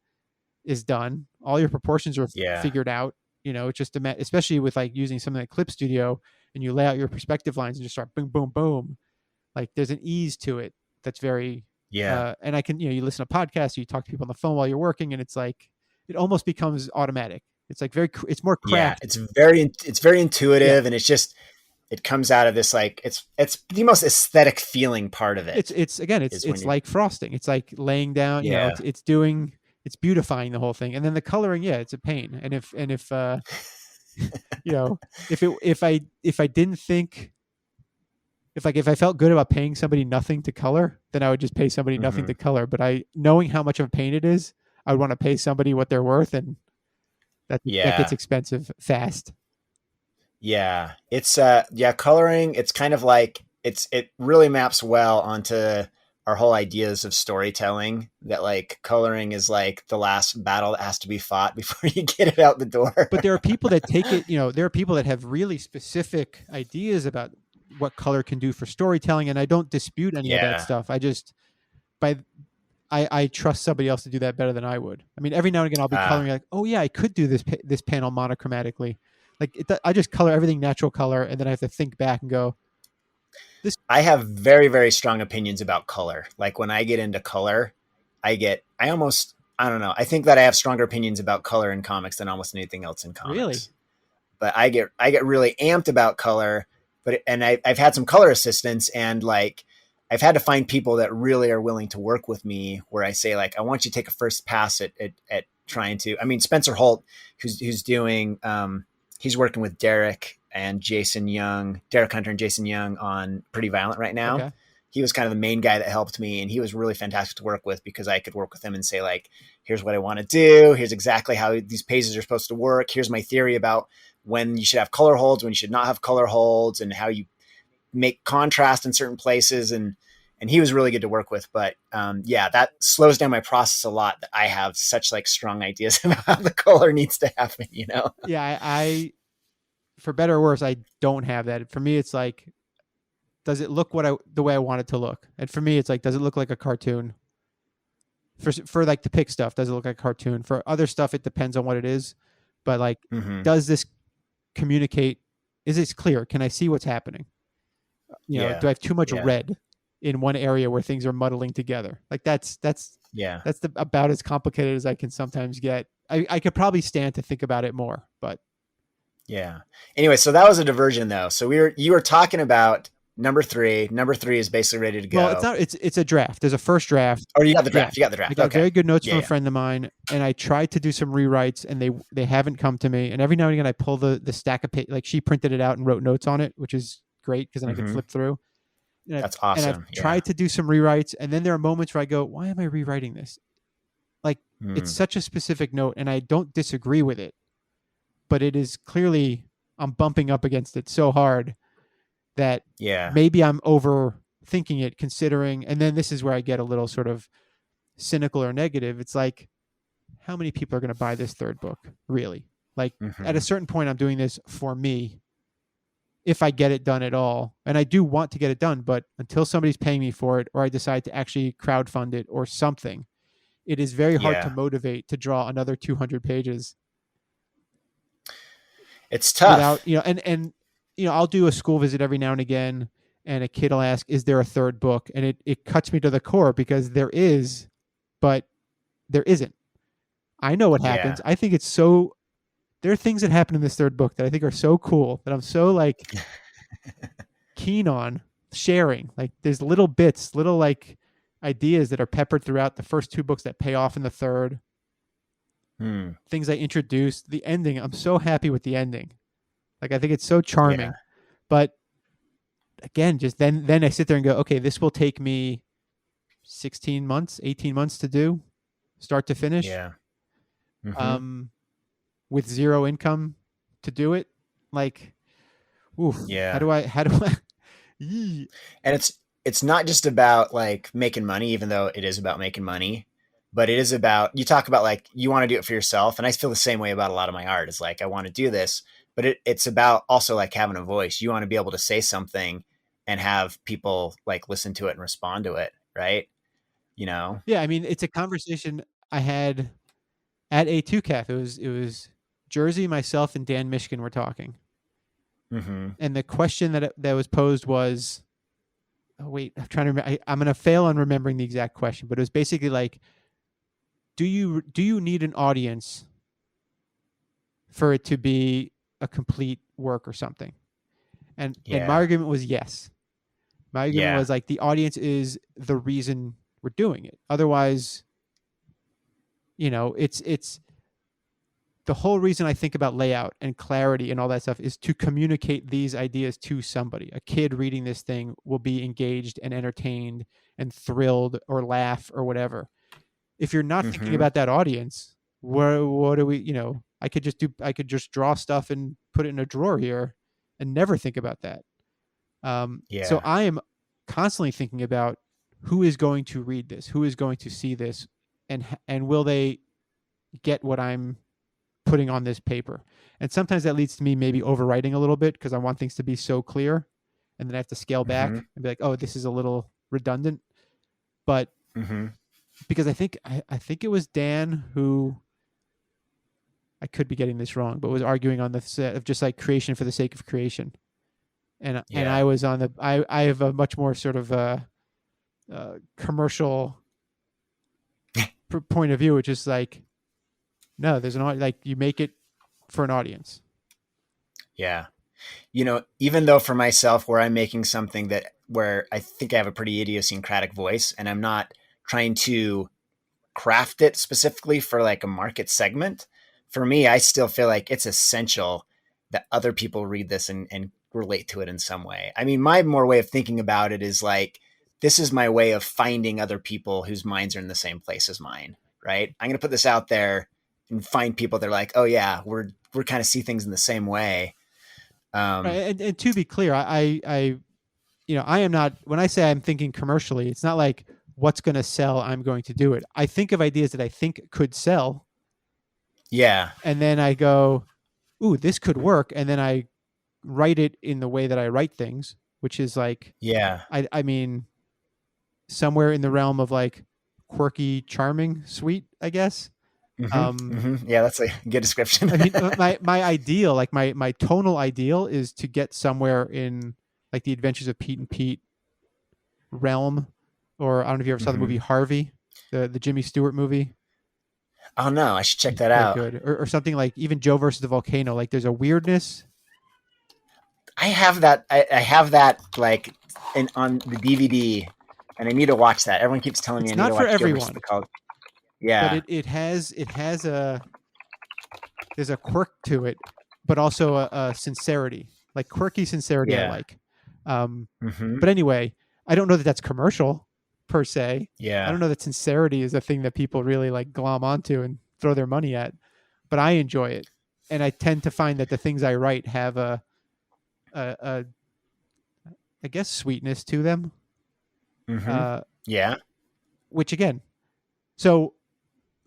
is done. All your proportions are figured out. It's just especially with like using something like Clip Studio, and you lay out your perspective lines and just start boom, boom, boom. Like there's an ease to it that's very, and I can, you listen to podcasts, you talk to people on the phone while you're working, and it's like, it almost becomes automatic. It's like it's more craft. Yeah, it's very intuitive, and it comes out of this, like, it's the most aesthetic feeling part of it. It's like frosting. It's like laying down, it's beautifying the whole thing. And then the coloring, it's a pain. And if if I didn't think, if I felt good about paying somebody nothing to color, then I would just pay somebody nothing to color. But knowing how much of a pain it is, I would want to pay somebody what they're worth, and that gets expensive fast. Yeah, it's coloring. It's kind of like it really maps well onto our whole ideas of storytelling, that like coloring is like the last battle that has to be fought before you get it out the door. But there are people that take it, there are people that have really specific ideas about what color can do for storytelling. And I don't dispute any of that stuff. I trust somebody else to do that better than I would. I mean, every now and again I'll be coloring like, oh yeah, I could do this panel monochromatically. Like I just color everything natural color, and then I have to think back and go, I have very, very strong opinions about color. Like when I get into color, I don't know. I think that I have stronger opinions about color in comics than almost anything else in comics. Really? But I get really amped about color, and I've had some color assistants, and like I've had to find people that really are willing to work with me, where I say like, I want you to take a first pass at trying to, I mean, Spencer Holt, who's doing, he's working with Derek Hunter and Jason Young on Pretty Violent right now. Okay. He was kind of the main guy that helped me, and he was really fantastic to work with, because I could work with him and say like, here's what I want to do. Here's exactly how these pages are supposed to work. Here's my theory about when you should have color holds, when you should not have color holds, and how you make contrast in certain places. And he was really good to work with. But that slows down my process a lot, that I have such like strong ideas about how the color needs to happen, Yeah. I for better or worse, I don't have that. For me, it's like, does it look the way I want it to look? And for me, it's like, does it look like a cartoon? For like the pick stuff, does it look like a cartoon? For other stuff, it depends on what it is. But like, does this communicate? Is this clear? Can I see what's happening? Do I have too much red in one area where things are muddling together? Like that's about as complicated as I can sometimes get. I could probably stand to think about it more, but anyway, so that was a diversion though. So you were talking about number 3. Number 3 is basically ready to go. Well, it's not. It's a draft. There's a first draft. Oh, you got the draft. You got the draft. I got very good notes from a friend of mine, and I tried to do some rewrites, and they haven't come to me. And every now and again, I pull the stack of like she printed it out and wrote notes on it, which is great because then I can flip through. And that's awesome. And I've tried to do some rewrites, and then there are moments where I go, "Why am I rewriting this?" Like it's such a specific note, and I don't disagree with it, but it is clearly I'm bumping up against it so hard that maybe I'm overthinking it, considering. And then this is where I get a little sort of cynical or negative. It's like, how many people are going to buy this third book? Really? Like at a Mm-hmm. certain point, I'm doing this for me. If I get it done at all, and I do want to get it done, but until somebody's paying me for it, or I decide to actually crowdfund it or something, it is very hard to Yeah. motivate to draw another 200 pages It's without, tough. and I'll do a school visit every now and again, and a kid will ask, is there a third book? And it cuts me to the core, because there is, but there isn't. I know what Yeah. happens. I think it's so, there are things that happen in this third book that I think are so cool, that I'm so like keen on sharing. Like there's little bits, little like ideas that are peppered throughout the first two books that pay off in the third. Hmm. Things I introduced, the ending. I'm so happy with the ending. Like I think it's so Yeah. charming. But again, just then I sit there and go, okay, this will take me 16 months, 18 months to do, start to finish, Yeah. Mm-hmm. um, with zero income to do it. Like, oof, Yeah. how do I, yee. And it's not just about like making money, even though it is about making money, but it is about, you talk about like you want to do it for yourself, and I feel the same way about a lot of my art. Is like I want to do this, but it's about also like having a voice. You want to be able to say something and have people like listen to it and respond to it, right? You know? Yeah, I mean, it's a conversation I had at A2CAF. It was Jersey, myself, and Dan Mishkin were talking, Mm-hmm. and the question that was posed was, oh wait, I'm trying to remember. I'm going to fail on remembering the exact question, but it was basically like, do you need an audience for it to be a complete work or something? And my Yeah. argument was yes. My argument Yeah. was like, the audience is the reason we're doing it. Otherwise, it's the whole reason I think about layout and clarity and all that stuff is to communicate these ideas to somebody. A kid reading this thing will be engaged and entertained and thrilled or laugh or whatever. If you're not thinking Mm-hmm. about that audience, what do we, I could just draw stuff and put it in a drawer here and never think about that. So Yeah. I am constantly thinking about who is going to read this, who is going to see this, and will they get what I'm putting on this paper. And sometimes that leads to me maybe overwriting a little bit, because I want things to be so clear, and then I have to scale Mm-hmm. back and be like, oh, this is a little redundant. But Mm-hmm. because I think it was Dan who, I could be getting this wrong, but was arguing on the set of just like creation for the sake of creation. And I Yeah. was on the, I have a much more sort of commercial point of view, which is like, no, there's an, like, you make it for an audience. Yeah. Even though for myself, where I'm making something that where I think I have a pretty idiosyncratic voice, and I'm not trying to craft it specifically for like a market segment, for me, I still feel like it's essential that other people read this and relate to it in some way. I mean, my more way of thinking about it is like, this is my way of finding other people whose minds are in the same place as mine, right? I'm going to put this out there and find people that are like, oh yeah, we're kind of see things in the same way. Right. Um, And to be clear, I am not, when I say I'm thinking commercially, it's not like what's going to sell, I'm going to do it. I think of ideas that I think could sell, yeah, and then I go, ooh, this could work. And then I write it in the way that I write things, which is like, yeah. I mean, somewhere in the realm of like quirky, charming, sweet, I guess. Mm-hmm, mm-hmm. Yeah, that's a good description. I mean, my ideal, like my tonal ideal, is to get somewhere in like the Adventures of Pete and Pete realm, or I don't know if you ever saw the movie Mm-hmm. Harvey, the Jimmy Stewart movie. Oh no, I should check that Very out. good, or something like even Joe versus the volcano. Like there's a weirdness. I have that. I have that like on the DVD, and I need to watch that. Everyone keeps telling me I It's need not to for watch Joe versus everyone, the Cult. but Yeah. it has a, there's a quirk to it, but also a sincerity, like quirky sincerity. I Yeah. like. Um, Mm-hmm. but anyway, I don't know that that's commercial per se. I Yeah. don't know that sincerity is a thing that people really like glom onto and throw their money at, but I enjoy it, and I tend to find that the things I write have a I guess sweetness to them. Mm-hmm. Uh, Yeah. which again, so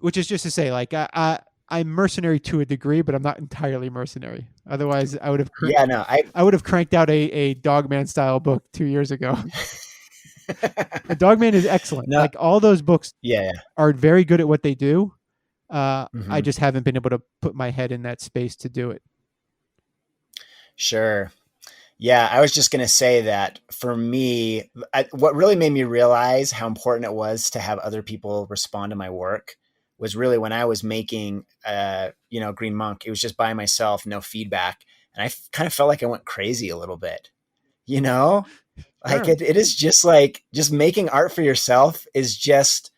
which is just to say, like I'm mercenary to a degree, but I'm not entirely mercenary. Otherwise, Yeah, no, I would have cranked out a Dogman style book 2 years ago. The Dogman is excellent. no, Like all those books yeah, are very good at what they do. I hmm just haven't been able to put my head in that space to do it. sure. Yeah, I was just going to say that for me, what really made me realize how important it was to have other people respond to my work was really when I was making, Green Monk. It was just by myself, no feedback, and kind of felt like I went crazy a little bit. You know, like Sure. it is just like just making art for yourself is just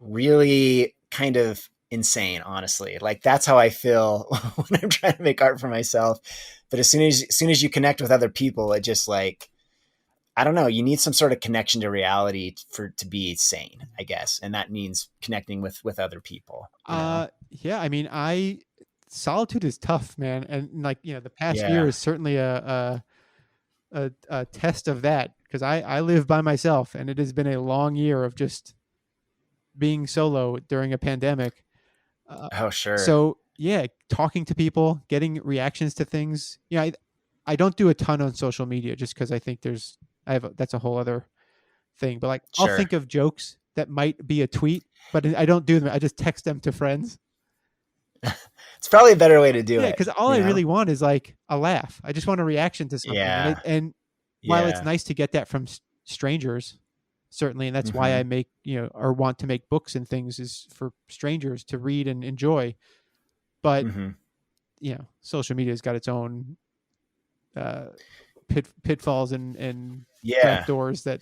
really kind of insane, honestly. Like that's how I feel when I'm trying to make art for myself. But as soon as you connect with other people, it just like I don't know, you need some sort of connection to reality to be sane, I guess. And that means connecting with other people. Yeah, I mean, I solitude is tough, man, and like the past year Yeah. is certainly a test of that because I live by myself, and it has been a long year of just being solo during a pandemic. Uh, Oh, sure. so yeah, talking to people, getting reactions to things. Yeah, I don't do a ton on social media just because I think that's a whole other thing. But like, I'll Sure. think of jokes that might be a tweet, but I don't do them. I just text them to friends. It's probably a better way to do Yeah, it, because all you I know? really want is like a laugh. I just want a reaction to something, Yeah. and while it's Yeah. nice to get that from strangers, certainly, and that's why I hmm make or want to make books and things is for strangers to read and enjoy. But hmm social media's got its own uh, pitfalls and Yeah. trapdoors that.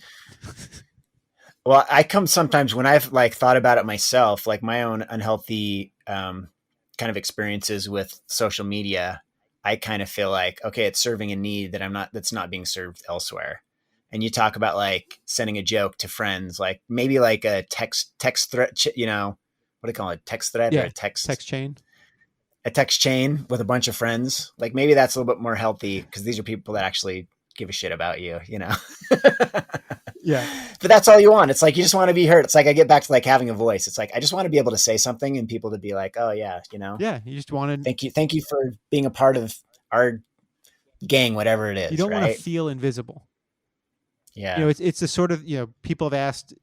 Well, I come sometimes when I've like thought about it myself, like my own unhealthy kind of experiences with social media. I kind of feel like, okay, it's serving a need that's not being served elsewhere. And you talk about like sending a joke to friends, like maybe like a text thread, what do you call it? Text thread or Yeah, text chain. a text chain with a bunch of friends. Like maybe that's a little bit more healthy because these are people that actually give a shit about you. Yeah, But that's all you want. It's like you just want to be heard. It's like I get back to like having a voice. It's like I just want to be able to say something and people to be like, "Oh yeah. yeah. You just want to. Thank you for being a part of our gang, whatever it You is." don't want to Right? feel invisible. Yeah. It's the sort of people have asked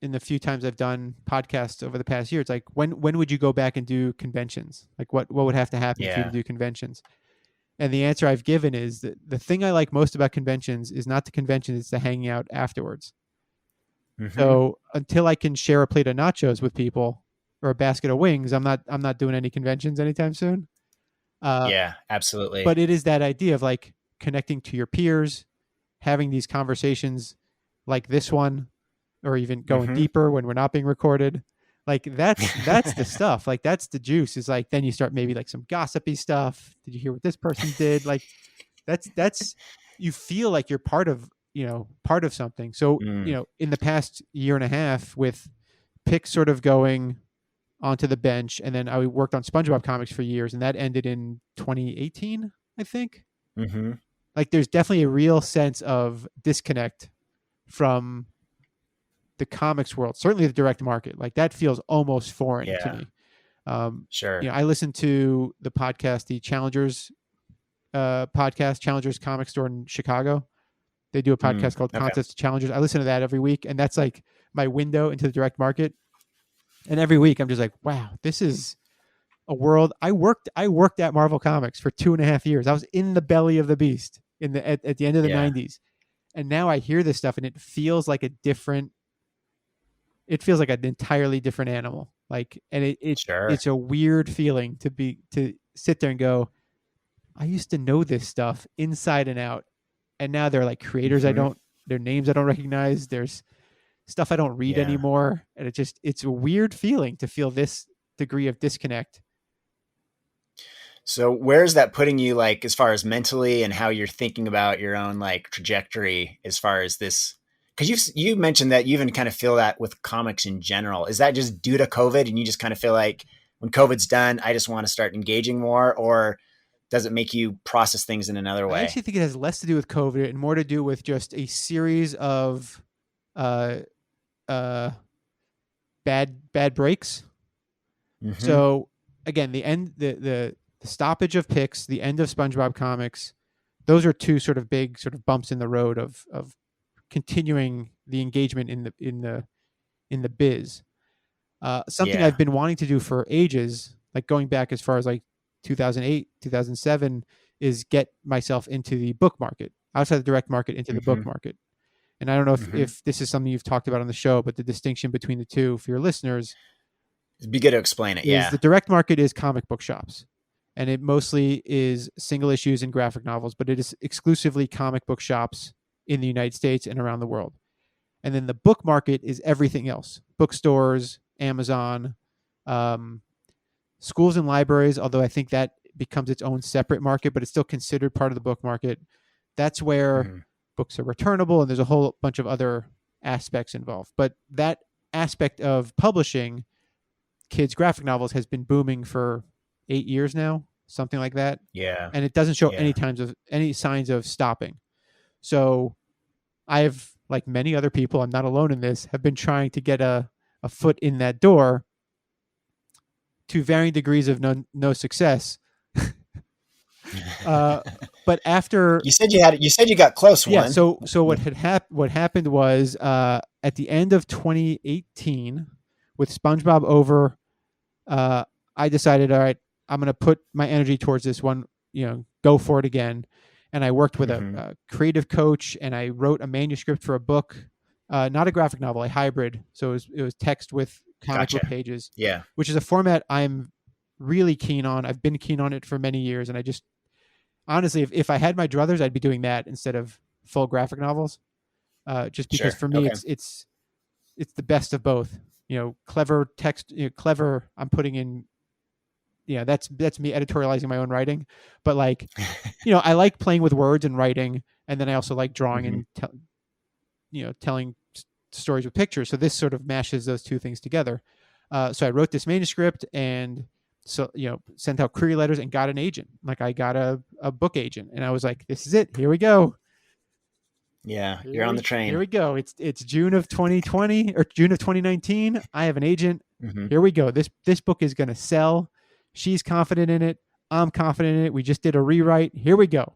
in the few times I've done podcasts over the past year. It's like when would you go back and do conventions? Like what would have to happen for you to Yeah. do conventions? And the answer I've given is that the thing I like most about conventions is not the convention, it's the hanging out afterwards. hmm So until I can share a plate of nachos with people or a basket of wings, I'm not doing any conventions anytime soon. Uh, Yeah. Absolutely. but it is that idea of like connecting to your peers, having these conversations like this one, or even going hmm deeper when we're not being recorded. Like that's the stuff. Like that's the juice. Is like then you start maybe like some gossipy stuff. Did you hear what this person did? Like that's you feel like you're part of something. So mm, in the past year and a half with Pick sort of going onto the bench, and then I worked on SpongeBob comics for years, and that ended in 2018, I think. hmm Like there's definitely a real sense of disconnect from the comics world, certainly the direct market. Like that feels almost foreign to Yeah. me. Um, Sure. I listen to the podcast, the Challengers podcast, Challengers Comic Store in Chicago. They do a podcast called Okay. Contest to Challengers. I listen to that every week, and that's like my window into the direct market. And every week, I'm just like, wow, this is a world. I worked at Marvel Comics for 2.5 years. I was in the belly of the beast at the end of the Yeah. '90s, and now I hear this stuff, and it feels like a different. It feels like an entirely different animal. Like, and Sure. it's a weird feeling to sit there and go, I used to know this stuff inside and out, and now they're like creators hmm their names I don't recognize. There's stuff I don't read Yeah. anymore, and it's a weird feeling to feel this degree of disconnect. So where's that putting you like as far as mentally and how you're thinking about your own like trajectory as far as this? Because you mentioned that you even kind of feel that with comics in general. Is that just due to COVID and you just kind of feel like when COVID's done, I just want to start engaging more, or does it make you process things in another I way? actually think it has less to do with COVID and more to do with just a series of uh, uh, bad breaks. Mm-hmm. So again, the stoppage of Pix, the end of SpongeBob comics, those are two sort of big sort of bumps in the road of continuing the engagement in the biz. Something Yeah. I've been wanting to do for ages, like going back as far as like 2008, 2007, is get myself into the book market, outside the direct market, into the book Mm-hmm. market. And I don't know Mm-hmm. if this is something you've talked about on the show, but the distinction between the two for your listeners It'd be good to explain it. is Yeah. the direct market is comic book shops. And it mostly is single issues and graphic novels, but it is exclusively comic book shops in the United States and around the world. And then the book market is everything else: bookstores, Amazon, um, schools and libraries, although I think that becomes its own separate market, but it's still considered part of the book market. That's where Mm-hmm. books are returnable, and there's a whole bunch of other aspects involved. But that aspect of publishing kids' graphic novels has been booming for 8 years now, something like that. Yeah. And it doesn't show Yeah. any signs of stopping. So I've, like many other people, I'm not alone in this, have been trying to get a foot in that door to varying degrees of no success. uh, but after, You said you got close yeah, one. so what happened was at the end of 2018, with SpongeBob over, uh, I decided, all right, I'm going to put my energy towards this one, go for it again. And I worked with Mm-hmm. a creative coach, and I wrote a manuscript for a book, not a graphic novel, a hybrid. So it was text with comic book Gotcha. pages, Yeah. which is a format I'm really keen on. I've been keen on it for many years, and I just honestly, if I had my druthers, I'd be doing that instead of full graphic novels. Just because Sure. for me, Okay. it's the best of both. Clever text, clever. I'm putting in, that's me editorializing my own writing, but like, I like playing with words and writing, and then I also like drawing Mm-hmm. and telling stories with pictures. So this sort of mashes those two things together. So I wrote this manuscript, and so sent out query letters and got an agent. Like, I got a book agent, and I was like, this is it. Here we go. Yeah. You're on the Here train. we go. It's June of 2020 or June of 2019. I have an agent. Mm-hmm. Here we go. This book is going to sell. She's confident in it. I'm confident in it. We just did a rewrite. Here we go.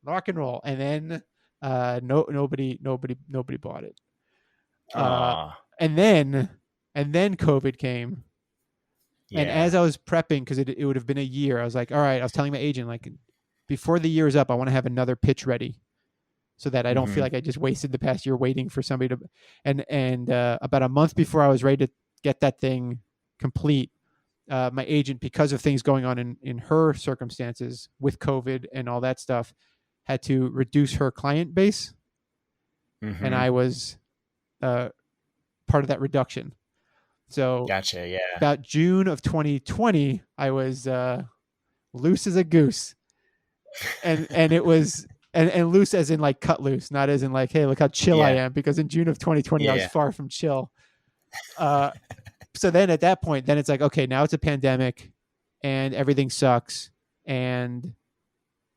Rock and roll. And then nobody bought it. And then COVID came. And Yeah. as I was prepping, because it would have been a year, I was like, all right, I was telling my agent, like, before the year is up, I want to have another pitch ready, so that I don't feel Mm-hmm. like I just wasted the past year waiting for somebody to. And about a month before I was ready to get that thing complete, my agent, because of things going on in her circumstances with COVID and all that stuff, had to reduce her client base, Mm-hmm. and I was part of that reduction. So Gotcha. Yeah. about June of 2020, I was loose as a goose, and it was. And loose as in like cut loose, not as in like, hey, look how chill I Yeah. am. Because in June of 2020, I was Yeah. far from chill. So then at that point, then it's like, okay, now it's a pandemic, and everything sucks, and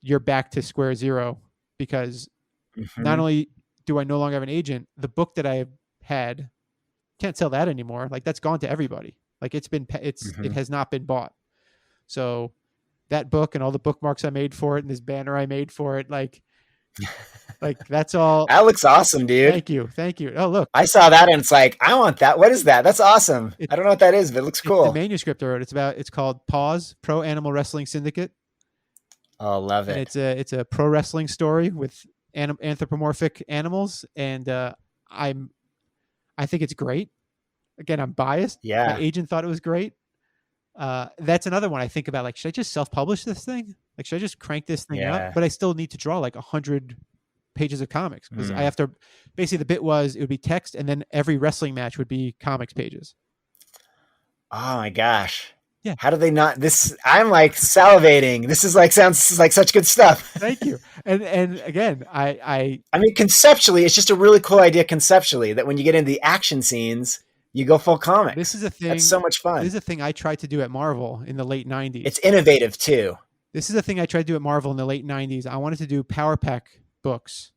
you're back to square zero, because not Mm-hmm. only do I no longer have an agent, the book that I had, can't sell that anymore. Like, that's gone to everybody. Like, it Mm-hmm. has not been bought. So that book and all the bookmarks I made for it and this banner I made for it, like that's all. That looks awesome, dude. Thank you. Oh, look, I saw that and it's like, I want that. What is that? That's awesome. it, I don't know what that is, but it looks it's the cool. manuscript I wrote. It's called Paws, Pro Animal Wrestling Syndicate, Oh, love and it. it's a pro wrestling story with anthropomorphic animals, and I think it's great. Again, I'm biased. My Yeah. agent thought it was great. That's another one I think about. Like, should I just self-publish this thing? Like, should I just crank this thing out? Yeah. But I still need to draw like 100 pages of comics, because I Mm. have to. Basically, the bit was it would be text, and then every wrestling match would be comics pages. Oh my gosh. Yeah. How do they not this I'm like salivating. This is like sounds like such good stuff. Thank you. And again, I I mean, conceptually, it's just a really cool idea conceptually that when you get into the action scenes, you go full comics. this is a thing. That's so much fun. This is a thing I tried to do at Marvel in the late 90s. It's innovative too. This is a thing I tried to do at Marvel in the late 90s. I wanted to do Power Pack books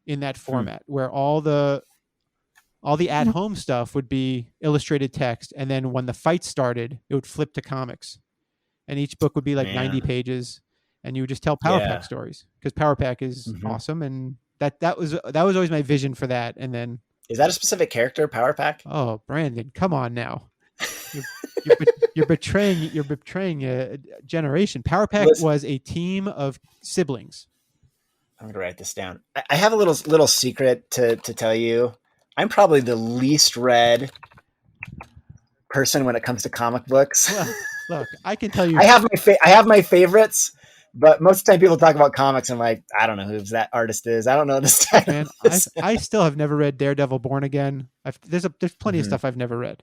in that format, where all the all the at-home stuff would be illustrated text, and then when the fight started, it would flip to comics, and each book would be like 90 Man. pages, and you would just tell Power Pack Yeah. stories because Power Pack is Hmm. awesome, and that was always my vision for that. And then, Is that a specific character, Power Pack? oh, Brandon, come on now, you're you're, you're betraying a generation. Power Pack Listen, was a team of siblings. I'm gonna write this down. I have a little secret to tell you. I'm probably the least read person when it comes to comic books. Well, look, I can tell you, I have my favorites, but most of the time people talk about comics. I'm like, I don't know who that artist is. I don't know this look, title. man, I still have never read Daredevil Born Again. There's plenty of stuff I've never read.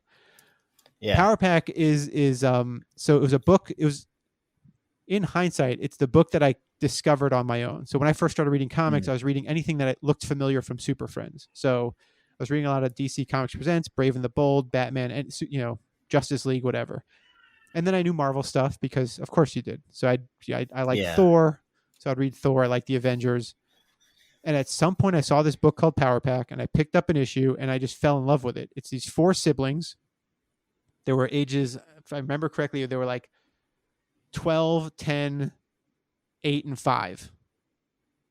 Yeah. Power Pack is so it was a book. It was, in hindsight, it's the book that I discovered on my own. So when I first started reading comics, I was reading anything that looked familiar from Super Friends. So I was reading a lot of DC Comics Presents, Brave and the Bold, Batman, and Justice League, whatever. And then I knew Marvel stuff because, of course, you did. So I like Thor, so I'd read Thor. I like the Avengers. And at some point, I saw this book called Power Pack, and I picked up an issue, and I just fell in love with it. It's these 4 siblings. There were ages, if I remember correctly, they were like 12, 10, 8, and 5.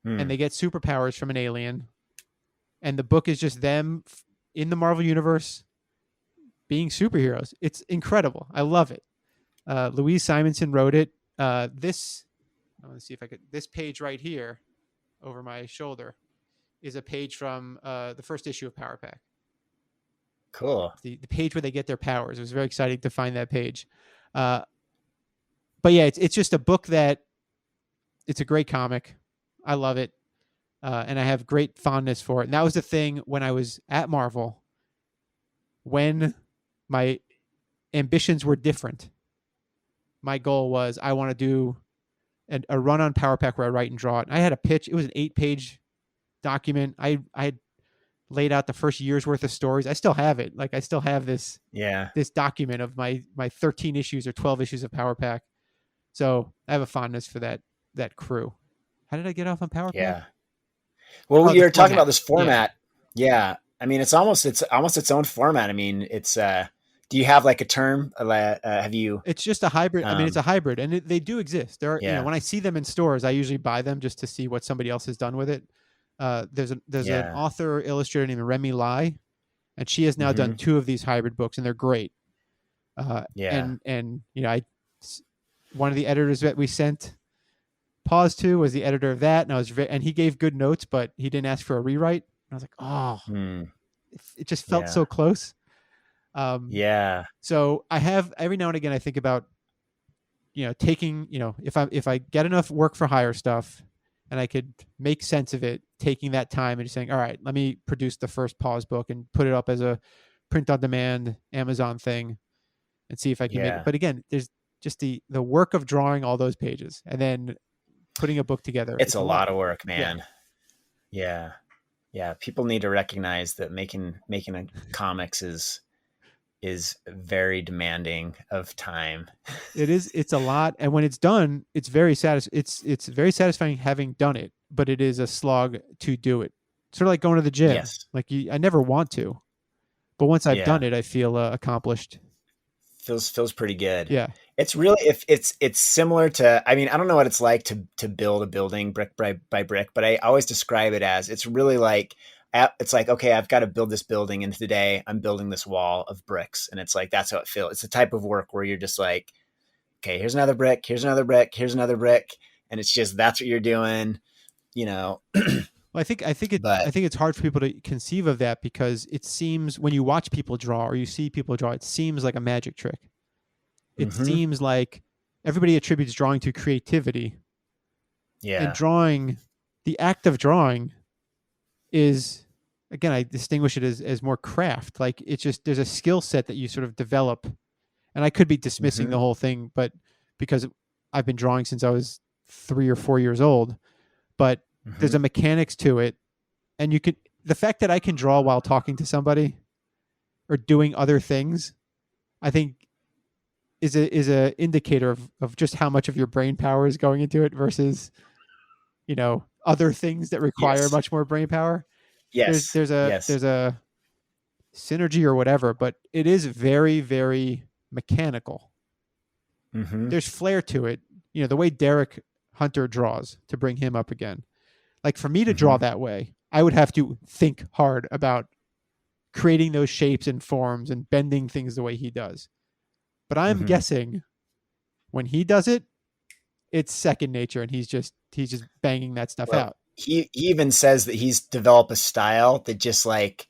And they get superpowers from an alien. And the book is just them in the Marvel Universe being superheroes. It's incredible. I love it. Louise Simonson wrote it. I want to see if I could. This page right here over my shoulder is a page from the first issue of Power Pack. Cool. The page where they get their powers. It was very exciting to find that page. But yeah, it's just a book that it's a great comic. I love it. And I have great fondness for it. And that was the thing when I was at Marvel, when my ambitions were different. My goal was I want to do a run on Power Pack where I write and draw it. And I had a pitch. It was an 8-page document. I had laid out the first year's worth of stories. I still have it. Like I still have this document of my 13 issues or 12 issues of Power Pack. So I have a fondness for that crew. How did I get off on Power Pack? Yeah. Well, you're talking about this format. Yeah. I mean, it's almost its own format. I mean, it's do you have like a term? Have you? It's just a hybrid. I mean, it's a hybrid, and they do exist. There are, when I see them in stores, I usually buy them just to see what somebody else has done with it. There's an author illustrator named Remy Lai, and she has now done 2 of these hybrid books, and they're great. And one of the editors that we sent pause to was the editor of that, and he gave good notes, but he didn't ask for a rewrite. And I was like, it just felt so close. So I have every now and again I think about, taking, if I get enough work for hire stuff and I could make sense of it, taking that time and just saying, all right, let me produce the first pause book and put it up as a print on demand Amazon thing and see if I can make it. But again, there's just the work of drawing all those pages and then putting a book together. It's a lot of work, man. Yeah. People need to recognize that making comics is very demanding of time. It's a lot, and when it's done, it's very it's very satisfying having done it, but it is a slog to do it. Sort of like going to the gym. Yes. Like I never want to, but once I've done it, I feel accomplished. Feels pretty good. Yeah. It's really, if it's similar to, I mean, I don't know what it's like to build a building brick by brick, but I always describe it as, it's really like, it's like, okay, I've got to build this building, and today I'm building this wall of bricks. And it's like, that's how it feels. It's a type of work where you're just like, okay, here's another brick, here's another brick, here's another brick. And it's just, that's what you're doing, Well, I think it's hard for people to conceive of that because it seems when you watch people draw or you see people draw, it seems like a magic trick. It seems like everybody attributes drawing to creativity. Yeah. And drawing, the act of drawing is, again, I distinguish it as more craft. Like it's just, there's a skill set that you sort of develop. And I could be dismissing the whole thing, but because I've been drawing since I was 3 or 4 years old, but there's a mechanics to it. And the fact that I can draw while talking to somebody or doing other things, I think is a indicator of just how much of your brain power is going into it versus, other things that require much more brain power. Yes. There's a synergy or whatever, but it is very, very mechanical. Mm-hmm. There's flair to it. The way Derek Hunter draws, to bring him up again. Like for me to draw that way, I would have to think hard about creating those shapes and forms and bending things the way he does. But I'm guessing when he does it, it's second nature, and he's just banging that stuff out. He even says that he's developed a style that just like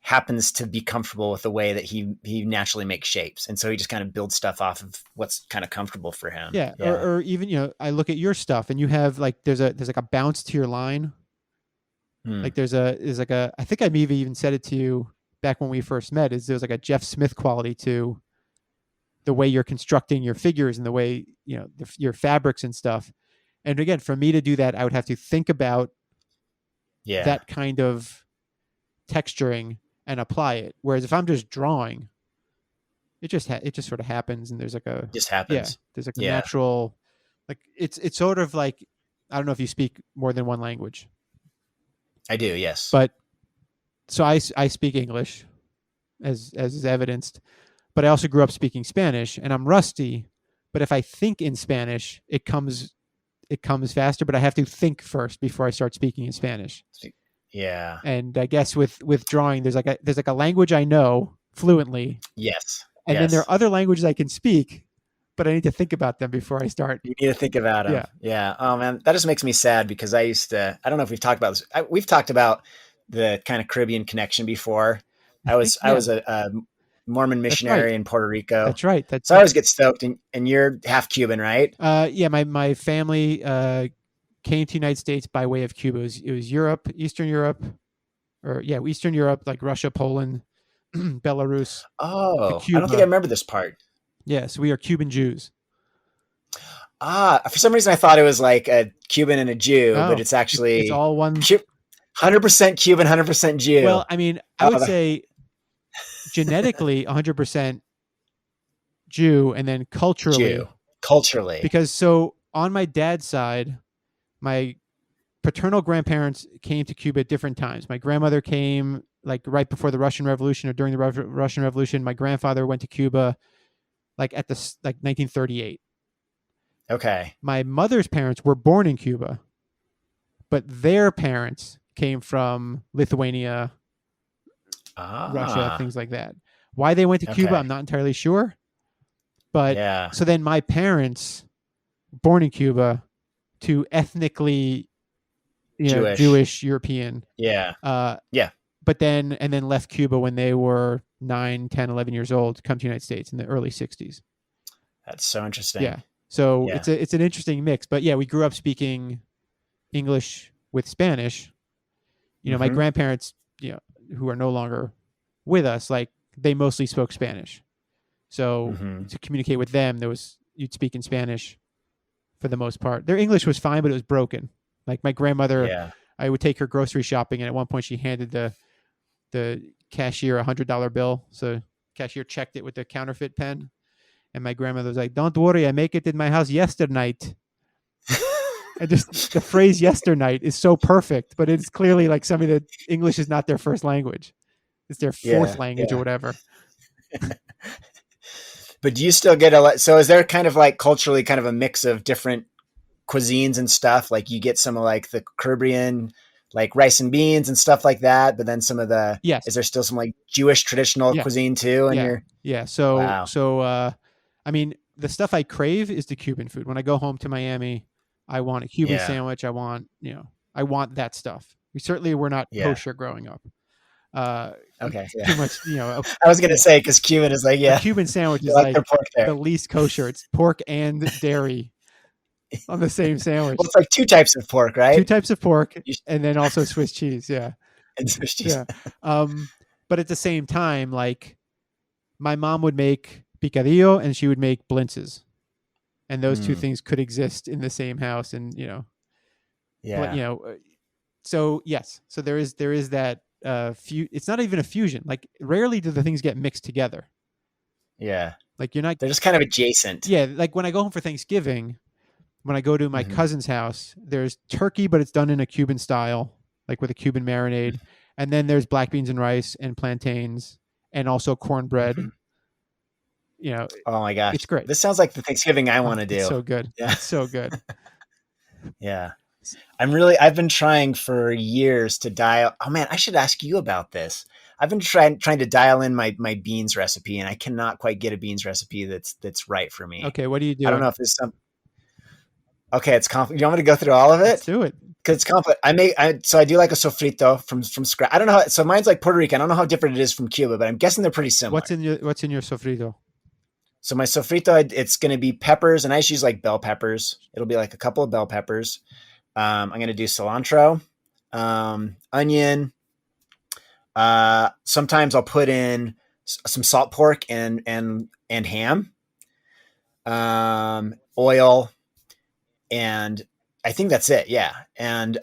happens to be comfortable with the way that he naturally makes shapes, and so he just kind of builds stuff off of what's kind of comfortable for him. Yeah. Or even I look at your stuff, and you have like there's like a bounce to your line. Like there's like a I think I maybe even said it to you back when we first met. There's like a Jeff Smith quality to the way you're constructing your figures and the way your fabrics and stuff. And again, for me to do that, I would have to think about that kind of texturing and apply it. Whereas if I'm just drawing, it just sort of happens, and there's like a just happens. Yeah, there's like a natural, like it's sort of like, I don't know if you speak more than one language. I do, yes. But so I speak English, as is evidenced, but I also grew up speaking Spanish, and I'm rusty. But if I think in Spanish, it comes faster. But I have to think first before I start speaking in Spanish. Yeah. And I guess with drawing, there's like a language I know fluently. Yes. And then there are other languages I can speak, but I need to think about them before I start. You need to think about them. Yeah. Oh man, that just makes me sad because I don't know if we've talked about this. We've talked about the kind of Caribbean connection before. I was a Mormon missionary in Puerto Rico. That's right. So I always get stoked, and you're half Cuban, right? Yeah. My family came to the United States by way of Cuba. It was Europe, Eastern Europe, Eastern Europe, like Russia, Poland, Belarus. Oh, I don't think I remember this part. Yes, we are Cuban Jews. For some reason I thought it was like a Cuban and a Jew, but it's actually it's all one. 100% Cuban, 100% Jew. Well, I mean, I would say genetically 100% Jew, and then culturally. Because so on my dad's side, my paternal grandparents came to Cuba at different times. My grandmother came like right before the Russian Revolution or during the Russian Revolution. My grandfather went to Cuba like at 1938. Okay. My mother's parents were born in Cuba, but their parents came from Lithuania, Russia, things like that. Why they went to Cuba, I'm not entirely sure. But so then my parents, born in Cuba, to ethnically Jewish European. But then left Cuba when they were 9, 10, 11 years old, come to the United States in the early 60s. That's so interesting. Yeah. So it's an interesting mix. But yeah, we grew up speaking English with Spanish. My grandparents, who are no longer with us, like they mostly spoke Spanish. So to communicate with them, you'd speak in Spanish for the most part. Their English was fine, but it was broken. Like my grandmother, I would take her grocery shopping, and at one point she handed the cashier $100 bill. So cashier checked it with the counterfeit pen. And my grandmother was like, "Don't worry, I make it in my house yesternight." And just the phrase "yesternight" is so perfect, but it's clearly like somebody that English is not their first language. It's their fourth language or whatever. But do you still get so is there kind of like culturally kind of a mix of different cuisines and stuff? Like you get some of like the Caribbean, like rice and beans and stuff like that, but then some of the, is there still some like Jewish traditional cuisine too? And So, I mean, the stuff I crave is the Cuban food. When I go home to Miami, I want a Cuban sandwich. I want that stuff. We certainly were not kosher growing up. Too much, I was going to say, cause Cuban is like, a Cuban sandwich is like the least kosher. It's pork and dairy on the same sandwich. Well, it's like 2 types of pork, right? 2 types of pork, and then also Swiss cheese. Yeah. And Swiss cheese. But at the same time, like my mom would make picadillo and she would make blintzes, and those 2 things could exist in the same house. And, so yes, so there is that, it's not even a fusion. Like rarely do the things get mixed together. Yeah. Like they're just kind of adjacent. Yeah. Like when I go home for Thanksgiving, when I go to my cousin's house, there's turkey, but it's done in a Cuban style, like with a Cuban marinade. And then there's black beans and rice and plantains and also cornbread. Mhm. Oh my gosh, It's great. this sounds like the Thanksgiving I want to It's do. so good. Yeah, It's so good. yeah. I've been trying for years to dial. Oh man, I should ask you about this. I've been trying to dial in my beans recipe, and I cannot quite get a beans recipe that's right for me. Okay, what are you I don't know doing? if there's some. Okay, it's complicated. You want me to go through all of Let's it? do it. Because it's complicated. So I do like a sofrito from scratch. I don't know how. So mine's like Puerto Rican. I don't know how different it is from Cuba, but I'm guessing they're pretty similar. What's in your sofrito? So my sofrito, it's going to be peppers, and I just use like bell peppers. It'll be like a couple of bell peppers. I'm going to do cilantro, onion. Sometimes I'll put in some salt pork and ham, oil, and I think that's it. Yeah. And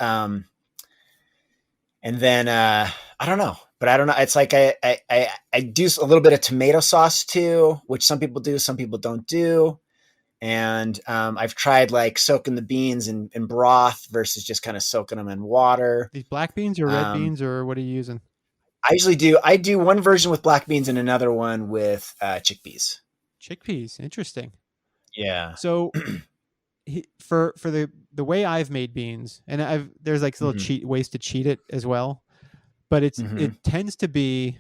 then, I don't know, but I don't know. It's like, I do a little bit of tomato sauce too, which some people do, some people don't do. And, I've tried like soaking the beans in broth versus just kind of soaking them in water. These black beans or red beans, or what are you using? I do one version with black beans and another one with, chickpeas. Chickpeas. Interesting. Yeah. So for the way I've made beans, and there's like little ways to cheat it as well, but it tends to be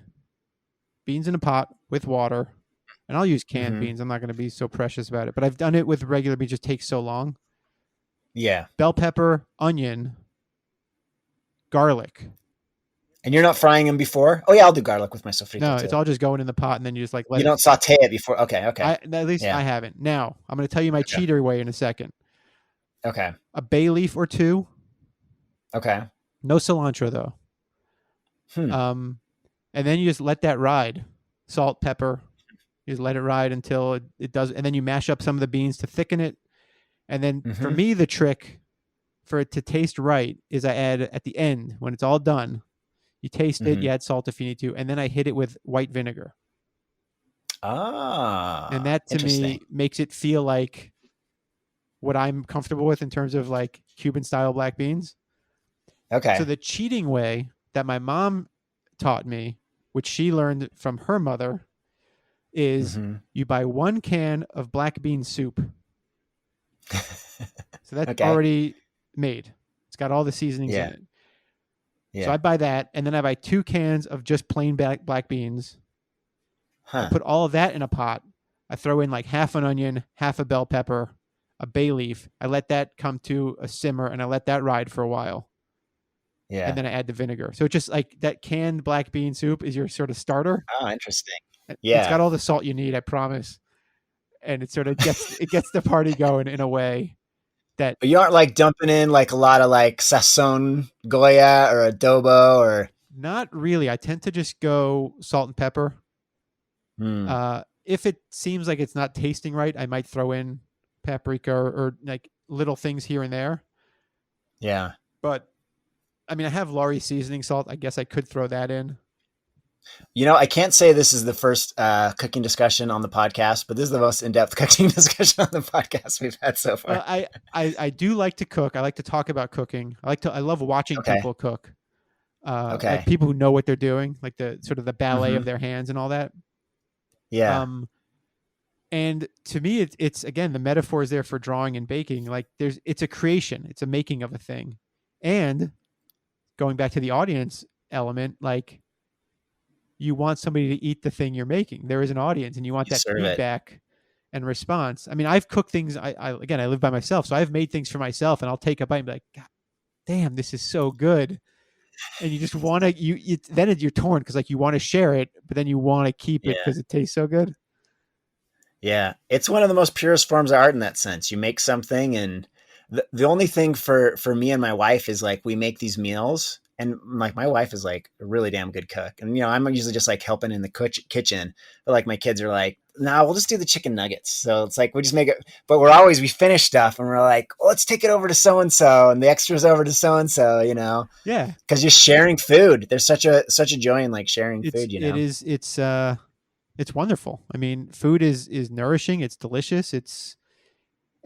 beans in a pot with water, and I'll use canned beans. I'm not going to be so precious about it, but I've done it with regular beans. It just takes so long. Yeah. Bell pepper, onion, garlic. And you're not frying them before? Oh yeah, I'll do garlic with my sofrito No, too. it's all just going in the pot, and then you just like let You it. don't saute it before. Okay. At least I haven't. Now I'm going to tell you my cheater way in a second. Okay. A bay leaf or two. Okay. No cilantro though. And then you just let that ride. Salt, pepper. You just let it ride until it does, and then you mash up some of the beans to thicken it. And then for me, the trick for it to taste right is I add at the end when it's all done. You taste it. You add salt if you need to, and then I hit it with white vinegar. And that to me makes it feel like what I'm comfortable with in terms of like Cuban style black beans. Okay. So the cheating way that my mom taught me, which she learned from her mother, is you buy 1 can of black bean soup. So that's already made. It's got all the seasonings in it. Yeah. So I buy that, and then I buy 2 cans of just plain black beans. I put all of that in a pot. I throw in like half an onion, half a bell pepper, a bay leaf. I let that come to a simmer, and I let that ride for a while. Yeah. And then I add the vinegar. So it's just like that canned black bean soup is your sort of starter. Oh, interesting. Yeah. It's got all the salt you need, I promise. And it sort of gets the party going in a way that. But you aren't like dumping in like a lot of like sazon Goya or adobo or. Not really. I tend to just go salt and pepper. If it seems like it's not tasting right, I might throw in paprika or like little things here and there. Yeah. But I mean, I have Lori seasoning salt. I guess I could throw that in. You know, I can't say this is the first cooking discussion on the podcast, but this is the most in-depth cooking discussion on the podcast we've had so far. I do like to cook. I like to talk about cooking. I love watching people cook. Like people who know what they're doing, like the sort of the ballet of their hands and all that. Yeah. And to me, it's again, the metaphor is there for drawing and baking. Like it's a creation. It's a making of a thing. And going back to the audience element, like you want somebody to eat the thing you're making. There is an audience, and you want that feedback and response. I mean, I've cooked things. I live by myself, so I've made things for myself, and I'll take a bite and be like, God damn, this is so good. And you just want to, then you're torn because like you want to share it, but then you want to keep it because it tastes so good. Yeah. It's one of the most purest forms of art in that sense. You make something, and the only thing for me and my wife is like, we make these meals, and like my wife is like a really damn good cook. And, you know, I'm usually just like helping in the kitchen, but like my kids are like, no, we'll just do the chicken nuggets. So it's like, we just make it, but we finish stuff and we're like, well, let's take it over to so-and-so and the extras over to so-and-so, you know? Yeah. Cause you're sharing food. There's such a joy in like sharing food, you know? It's wonderful. I mean, food is nourishing. It's delicious.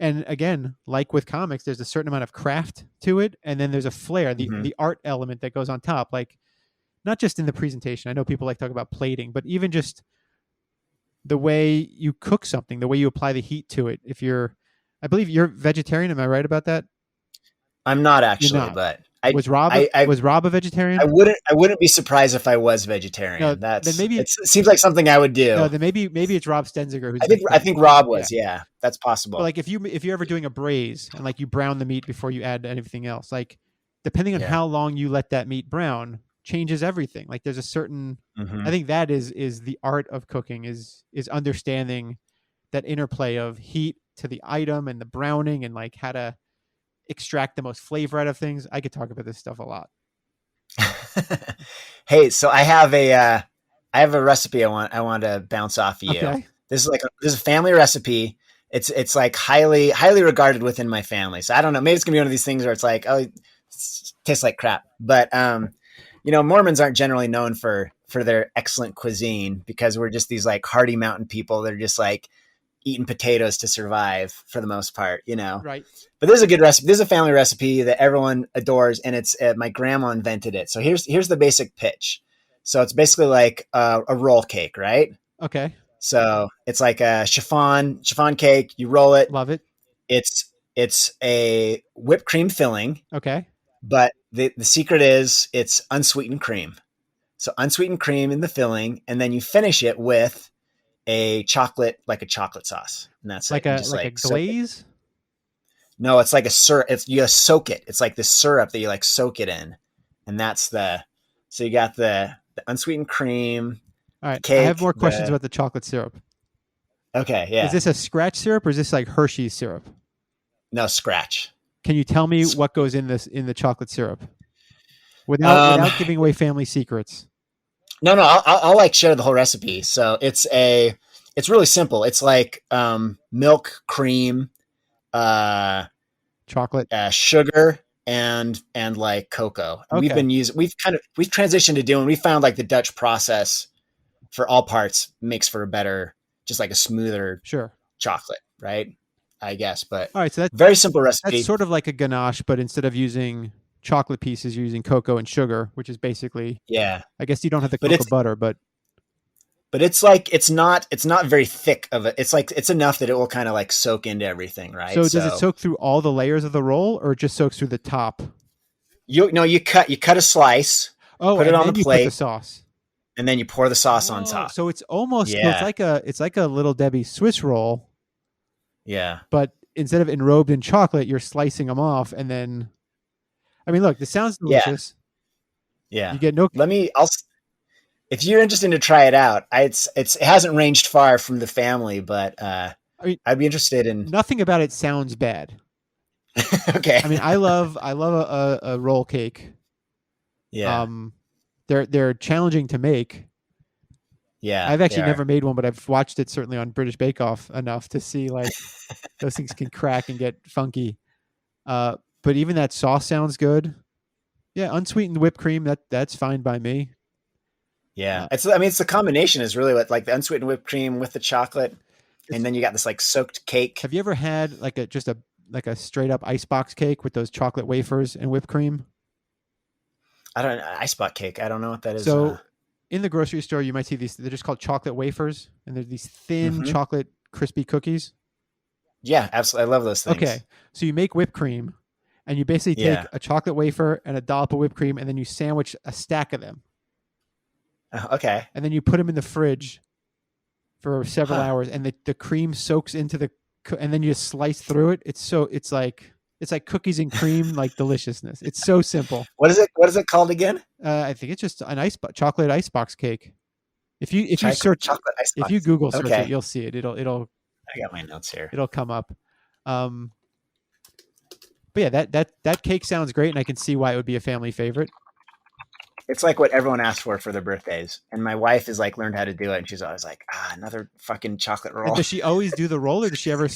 And again, like with comics, there's a certain amount of craft to it, and then there's a flair, the art element that goes on top. Like not just in the presentation. I know people like to talk about plating, but even just the way you cook something, the way you apply the heat to it. If you're, I believe you're vegetarian. Am I right about that? I'm not You're actually, not. but Was I was Rob a I vegetarian? wouldn't be surprised if I was No, vegetarian. then It maybe seems like something I would no, do. then maybe it's Rob Stenziger who's I vegetarian. think Rob Yeah, was. Yeah, that's but possible. like if you're ever doing a braise and like you brown the meat before you add anything else, like depending on Yeah. how long you let that meat brown changes everything. Like there's a certain, I Hmm. think that is the art of cooking is understanding that interplay of heat to the item and the browning and like how to extract the most flavor out of things. I could talk about this stuff a lot. Hey, so I have a recipe I want to bounce off of you. Okay. This is a family recipe. It's like highly regarded within my family. So I don't know. Maybe it's gonna be one of these things where it's like, oh, it tastes like crap. But you know, Mormons aren't generally known for their excellent cuisine because we're just these like hardy mountain people. They're just like eating potatoes to survive for the most part, you know. Right. But this is a good recipe. This is a family recipe that everyone adores, and it's my grandma invented it. So here's the basic pitch. So it's basically like a roll cake, right? Okay. So it's like a chiffon cake. You roll it. Love it. It's a whipped cream filling, Okay. but the secret is it's unsweetened cream. So unsweetened cream in the filling, and then you finish it with a chocolate sauce, and that's it. You just Like a like soak it. glaze. No, it's like a syrup. It's you soak it. It's like this syrup that you like soak it in, and that's the. So you got the unsweetened cream, All the right. I have cake, more questions the about the chocolate syrup. okay, Is yeah, this a scratch syrup or is this like Hershey's syrup? no scratch. Can you tell me what goes in the chocolate syrup Um, without giving away family secrets? no, I'll like share the whole recipe. So it's really simple. It's like milk, cream, uh, Chocolate. sugar, and like cocoa. And Okay. we've transitioned to doing. We found like the Dutch process for all parts makes for a better, just like a smoother Sure. chocolate, right? I guess, but All right. So very simple that's recipe. sort of like a ganache, but instead of using chocolate pieces, you're using cocoa and sugar, which is basically, Yeah, I guess you don't have the but cocoa butter, it's like it's not very thick of it. It's like it's enough that it will kind of like soak into everything, right? so does it So soak through all the layers of the roll or it just soaks through the top? you cut a slice, Oh, put it and on the then you put the plate, sauce. and then you pour the sauce on Oh, top. so it's almost so Yeah, it's like a little Debbie Swiss roll, yeah, but instead of enrobed in chocolate, you're slicing them off and then I mean, look, this sounds yeah, delicious. yeah. You get no I'll if you're interested to try it out, it hasn't ranged far from the family, but I mean, I'd be interested in. nothing about it sounds bad. Okay, I mean, I love a roll cake. yeah, Um, they're challenging to make. yeah, I've they actually are. never made one, but I've watched it certainly on British Bake Off enough to see like those things can crack and get funky. But even that sauce sounds good. Yeah, unsweetened whipped cream that's fine by me. Yeah, Uh, I mean, it's the combination is really what like the unsweetened whipped cream with the chocolate, and then you got this like soaked cake. have you ever had like a just a like a straight up icebox cake with those chocolate wafers and whipped cream? I don't ice spot cake. I don't know what that is. So in the grocery store, you might see these. They're just called chocolate wafers, and they're these thin Mhm. chocolate crispy cookies. Yeah, absolutely. I love those things. Okay, so you make whipped cream, and you basically take Yeah. a chocolate wafer and a dollop of whipped cream, and then you sandwich a stack of them, Okay. and then you put them in the fridge for several Huh. hours, and the cream soaks into and then you just slice through it. It's like cookies and cream, like deliciousness. It's so simple. What is it? What is it called again? I think it's just an chocolate icebox cake. If you search Chocolate ice if you box. Google search it, Okay. you'll see it. I got my notes here. It'll come up. Um, but yeah, that cake sounds great, and I can see why it would be a family favorite. It's like what everyone asks for their birthdays, and my wife has like learned how to do it, and she's always like, another fucking chocolate And roll. does she always do the roll, or does she ever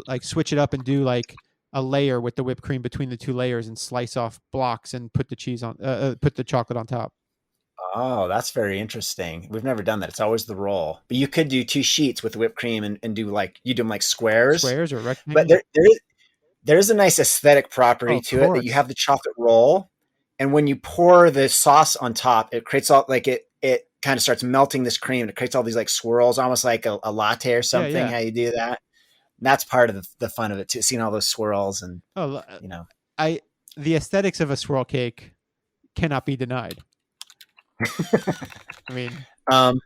like switch it up and do like a layer with the whipped cream between the two layers and slice off blocks and put the cheese on, put the chocolate on top? Oh, that's very interesting. We've never done that. It's always the roll. But you could do two sheets with whipped cream and do like you do them like squares. Squares or But rectangles? there is a nice aesthetic Oh, property of to it that you course. have the chocolate roll, and when you pour the sauce on top, it creates all like it kind of starts melting this cream. It creates all these like swirls, almost like a latte or Yeah, something. yeah. How you do that? And that's part of the fun of it too. Seeing all those swirls and Oh, you know. I the aesthetics of a swirl cake cannot be denied. I mean, Um,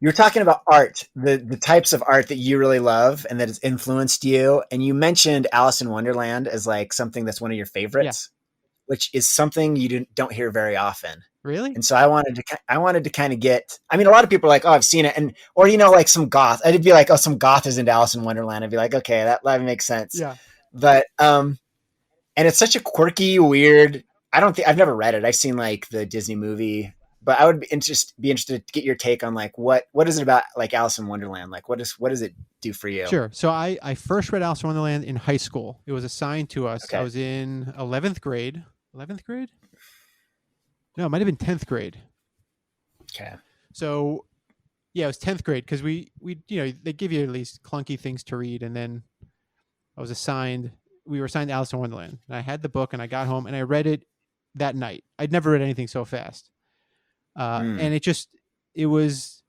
you're talking about art, the types of art that you really love and that has influenced you. And you mentioned Alice in Wonderland as like something that's one of your yeah. favorites, which is something you don't hear very often. Really? And so I wanted to kind of get, I mean, a lot of people are like, oh, I've seen it. And, or, like some goth, I'd be like, oh, some goth is into Alice in Wonderland. I'd be like, okay, that makes sense. Yeah. But, and it's such a quirky, weird, I've never read it. I've seen like the Disney movie, but I would be interested to get your take on like, what is it about like Alice in Wonderland? Like what does it do for you? Sure. So I first read Alice in Wonderland in high school. It was assigned to us. I Okay. was in 11th grade. 11th grade? No, it might have been 10th grade. Okay. So yeah, it was 10th grade because we they give you at least clunky things to read, and then we were assigned Alice in Wonderland. And I had the book, and I got home and I read it that night. I'd never read anything so fast. And it was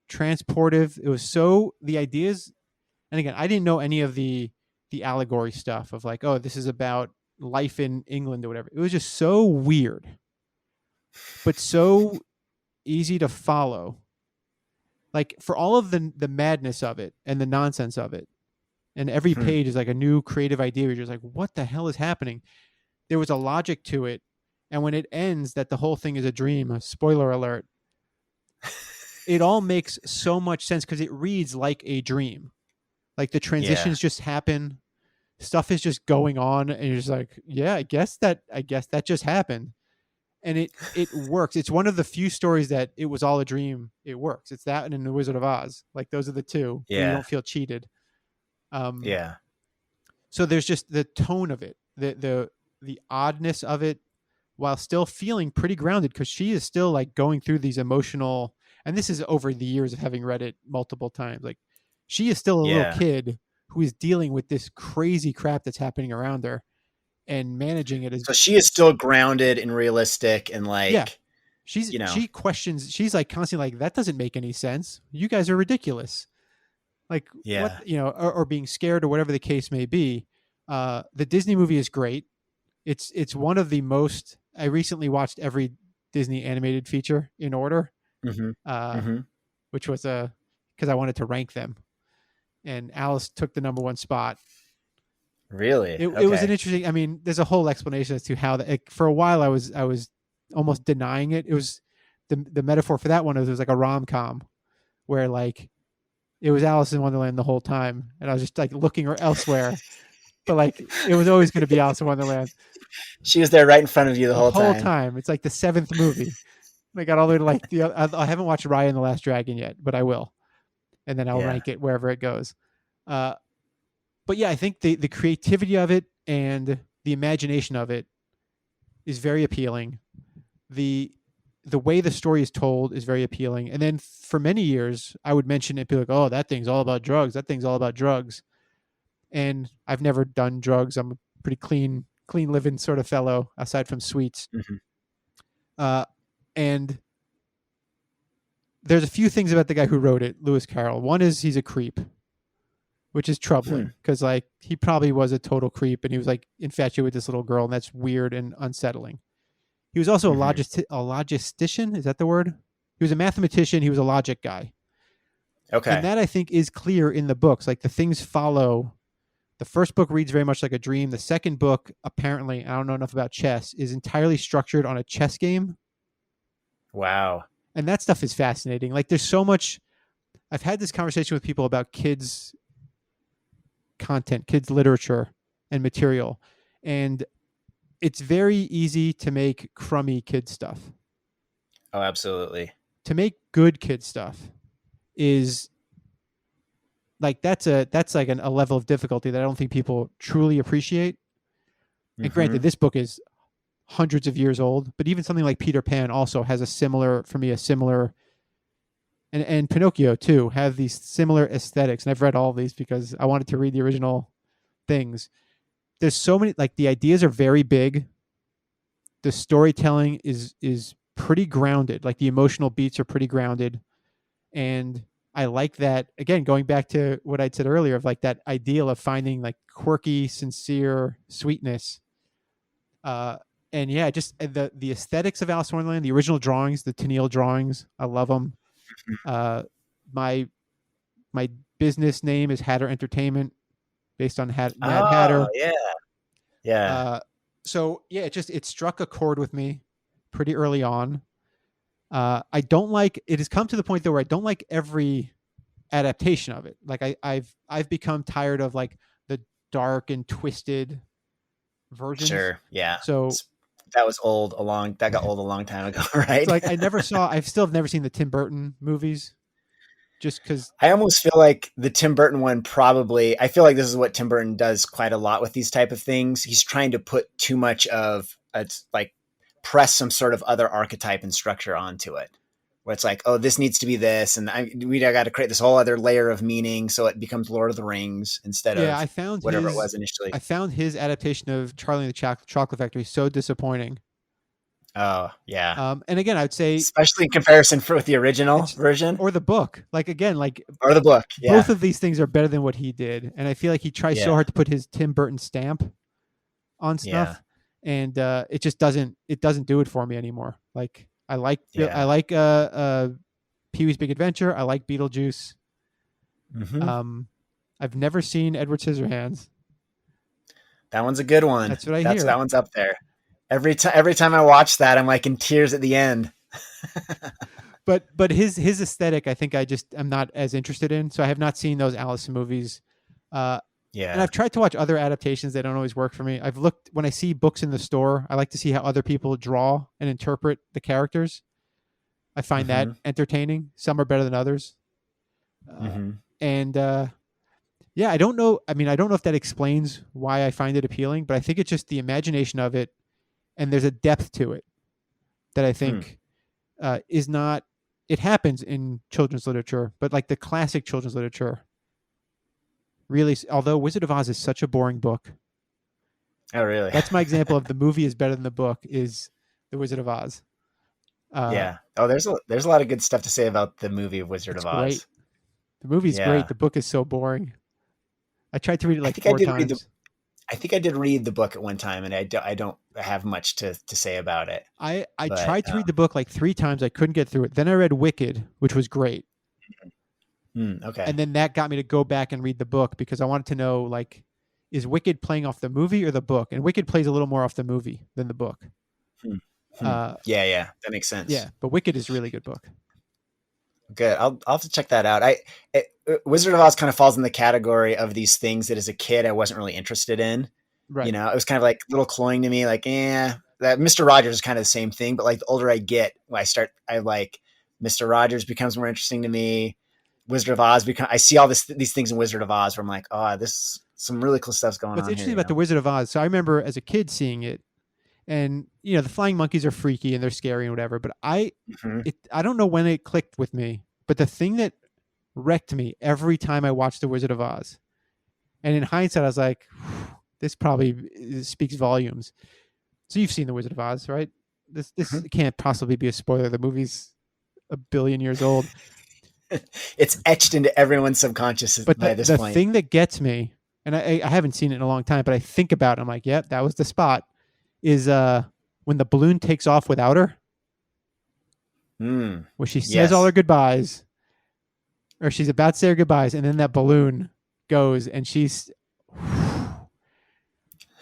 transportive. It was the ideas, and again, I didn't know any of the allegory stuff of like, oh, this is about life in England or whatever. It was just so weird, but so easy to follow. Like for all of the madness of it and the nonsense of it, and every page is like a new creative idea. You're just like, what the hell is happening? There was a logic to it, and when it ends, that the whole thing is a dream. A spoiler alert. It all makes so much sense because it reads like a dream. Like the transitions just happen, stuff is just going on, and you're just like, yeah, I guess that just happened, and it works. It's one of the few stories that it was all a dream. It works. It's that and in The Wizard of Oz. Like those are the two where you don't feel cheated. Yeah. So there's just the tone of it, the oddness of it, while still feeling pretty grounded because she is still like going through these emotional. And this is over the years of having read it multiple times. Like she is still a little kid who is dealing with this crazy crap that's happening around her and managing it. So she is still grounded and realistic and like, yeah, she questions. She's like constantly like, that doesn't make any sense. You guys are ridiculous. Like what, or being scared or whatever the case may be. The Disney movie is great. It's one of the most. I recently watched every Disney animated feature in order, which was because I wanted to rank them, and Alice took the number one spot. Really, it was an interesting. I mean, there's a whole explanation as to how for a while I was almost denying it. It was the metaphor for that one was like a rom-com where like it was Alice in Wonderland the whole time, and I was just like looking elsewhere. But like it was always going to be Alice in Wonderland. She was there right in front of you the whole time. It's like the 7th movie. I got all the way to like I haven't watched Raya and the Last Dragon yet, but I will, and then I'll rank it wherever it goes. But yeah, I think the creativity of it and the imagination of it is very appealing. The way the story is told is very appealing. And then for many years, I would mention it, be like, "Oh, that thing's all about drugs. That thing's all about drugs." And I've never done drugs. I'm a pretty clean living sort of fellow, aside from sweets. And there's a few things about the guy who wrote it, Lewis Carroll. One is he's a creep, which is troubling because like he probably was a total creep and he was like infatuated with this little girl, and that's weird and unsettling. He was also a logistician. Is that the word? He was a mathematician. He was a logic guy. Okay. And that I think is clear in the books. Like the things follow. The first book reads very much like a dream. The second book, apparently, I don't know enough about chess, is entirely structured on a chess game. Wow. And that stuff is fascinating. Like there's so much. I've had this conversation with people about kids' content, kids' literature and material. And it's very easy to make crummy kid stuff. Oh, absolutely. To make good kid stuff is like that's like a level of difficulty that I don't think people truly appreciate. And granted, this book is hundreds of years old, but even something like Peter Pan also has a similar and Pinocchio too have these similar aesthetics. And I've read all of these because I wanted to read the original things. There's so many, like the ideas are very big. the storytelling is pretty grounded. Like the emotional beats are pretty grounded, and I like that. Again, going back to what I said earlier of like that ideal of finding like quirky, sincere sweetness. Uh, and yeah, just the aesthetics of Alice in Wonderland, the original drawings, the Tennille drawings, I love them. Uh, my my business name is Hatter Entertainment, based on Mad Oh Hatter. yeah, yeah, Uh, so yeah, it struck a chord with me pretty early on. I don't like it has come to the point though where I don't like every adaptation of it. Like I've become tired of like the dark and twisted versions. sure, yeah. So That got old a long time ago, right? so like I've still have never seen the Tim Burton movies just because. I almost feel like the Tim Burton one probably. I feel like this is what Tim Burton does quite a lot with these type of things. He's trying to put too much of it's like press some sort of other archetype and structure onto it, where it's like, oh, this needs to be this, and we got to create this whole other layer of meaning, so it becomes Lord of the Rings instead Yeah, of whatever it was initially. I found his adaptation of Charlie and the Chocolate Factory so disappointing. Oh yeah, And again, I'd say especially in comparison with the original version or the book. Like again, like or the book. both Yeah, of these things are better than what he did, and I feel like he tries so yeah, hard to put his Tim Burton stamp on yeah, stuff, and it just doesn't do it for me anymore. Like I yeah. like Pee Wee's Big Adventure. I like Beetlejuice. Hmm. Um, I've never seen Edward Scissorhands. That one's a good one. That's what I hear. That one's up there. Every time I watch that, I'm like in tears at the end. But his aesthetic, I think I'm not as interested in. So I have not seen those Alice movies. Uh, and Yeah. I've tried to watch other adaptations that don't always work for me. I've looked when I see books in the store. I like to see how other people draw and interpret the characters. I find that Hmm. entertaining. Some are better than others. Uh, Hmm. and yeah, I don't know. I mean, I don't know if that explains why I find it appealing, but I think it's just the imagination of it, and there's a depth to it that I Hmm. think is not. It happens in children's literature, but like the classic children's literature, really. Although Wizard of Oz is such a boring book, Oh, really? that's my example of the movie is better than the book. Is the Wizard of Oz? Uh, Yeah. Oh, there's a lot of good stuff to say about the movie of Wizard it's of great. Oz. The movie's great. Yeah. The book is so boring. I tried to read it I like think I four did read the times. I think I did read the book at one time, and I don't have much to say about it. I But tried to read the book like three times. I couldn't get through it. Then I read Wicked, which was great, okay. and then that got me to go back and read the book because I wanted to know like, is Wicked playing off the movie or the book? And Wicked plays a little more off the movie than the book. Hmm. Hmm. Uh, Yeah, yeah, that makes sense. yeah, but Wicked is a really good book. Good. I'll have to check that out. Wizard of Oz kind of falls in the category of these things that as a kid I wasn't really interested in. You Right. know, it was kind of like a little cloying to me, like, that Mr. Rogers is kind of the same thing, but like the older I get, I like Mr. Rogers becomes more interesting to me. Wizard of Oz I see all these things in Wizard of Oz where I'm like, oh, this some really cool stuff's going What's on here, interesting you about the know? Wizard of Oz? So I remember as a kid seeing it, and the flying monkeys are freaky and they're scary and whatever. But Hmm. I don't know when it clicked with me, but the thing that wrecked me every time I watched the Wizard of Oz, and in hindsight, I was like, this probably speaks volumes. So you've seen the Wizard of Oz, right? This Hmm. can't possibly be a spoiler. The movie's a billion years old. It's etched into everyone's subconscious But by this the point. thing that gets me, and I haven't seen it in a long time, but I think about it, I'm like, yep, that was the spot. Is when the balloon takes off without her, Mm, where she says all her yes. goodbyes, or she's about to say her goodbyes, and then that balloon goes, and she's.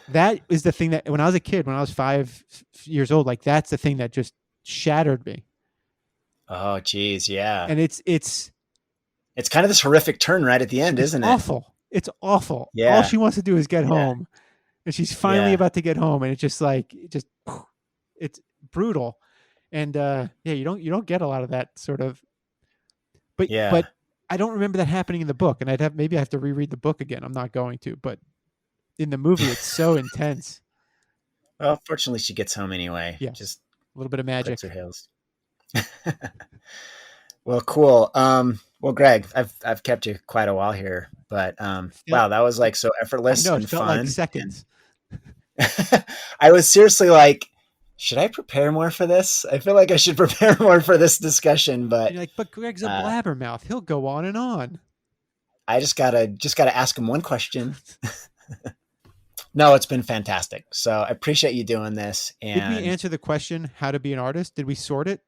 That is the thing that when I was a kid, when I was 5 years old, like that's the thing that just shattered me. Oh, geez, yeah. And It's kind of this horrific turn right at the end, it's isn't it? awful. It's awful. All Yeah, she wants to do is get yeah, home, and she's finally yeah, about to get home, and it's just like it's brutal. And yeah, you don't get a lot of that sort of. But yeah. I don't remember that happening in the book, and maybe I have to reread the book again. I'm not going to, but in the movie, it's so intense. Well, fortunately, she gets home anyway. Yes, Just a little bit of clicks her magic. heels. Well, cool. Well, Greg, I've kept you quite a while here, but Felt, wow, that was like so I effortless know it and felt like fun. And seconds. I was seriously like, should I prepare more for this? I feel like I should prepare more for this discussion, but You're like, but Gregg's a blabbermouth. He'll go on and on. I just gotta ask him one question. No, it's been fantastic. So I appreciate you doing this. And did we answer the question, how to be an artist? Did we sort it?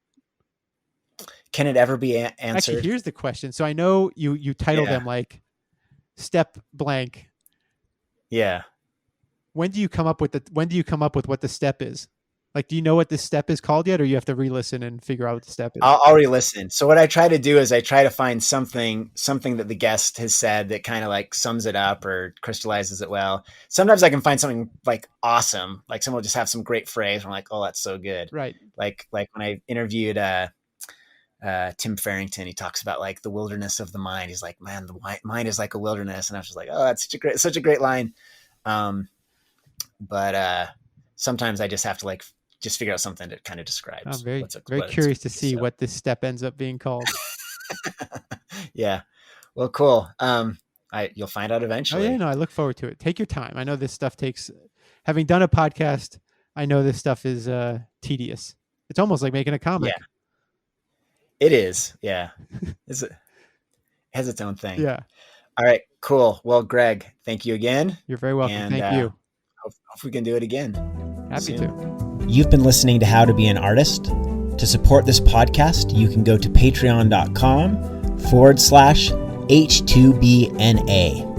Can it ever be answered? Actually, here's the question. So I know you title them like step blank. Yeah. When do you come up with what the step is? Like, do you know what this step is called yet, or you have to re-listen and figure out what the step is? I'll re-listen. So what I try to do is I try to find something that the guest has said that kind of like sums it up or crystallizes it well. Sometimes I can find something like awesome, like someone will just have some great phrase. I'm like, oh, that's so good. Right. Like when I interviewed Tim Farrington, he talks about like the wilderness of the mind. He's like, man, the mind is like a wilderness, and I was just like, oh, that's such a great line. But sometimes I just have to like just figure out something that kind of describes. I'm very curious to see what this step ends up being called. Yeah. Well, cool. You'll find out eventually. Oh yeah, no, I look forward to it. Take your time. I know this stuff takes. Having done a podcast, I know this stuff is tedious. It's almost like making a comic. Yeah. It is. Yeah. It has its own thing. Yeah. All right. Cool. Well, Gregg, thank you again. You're very welcome. And, thank you. Hope we can do it again. Happy to. You've been listening to How to Be an Artist. To support this podcast, you can go to patreon.com/H2BNA.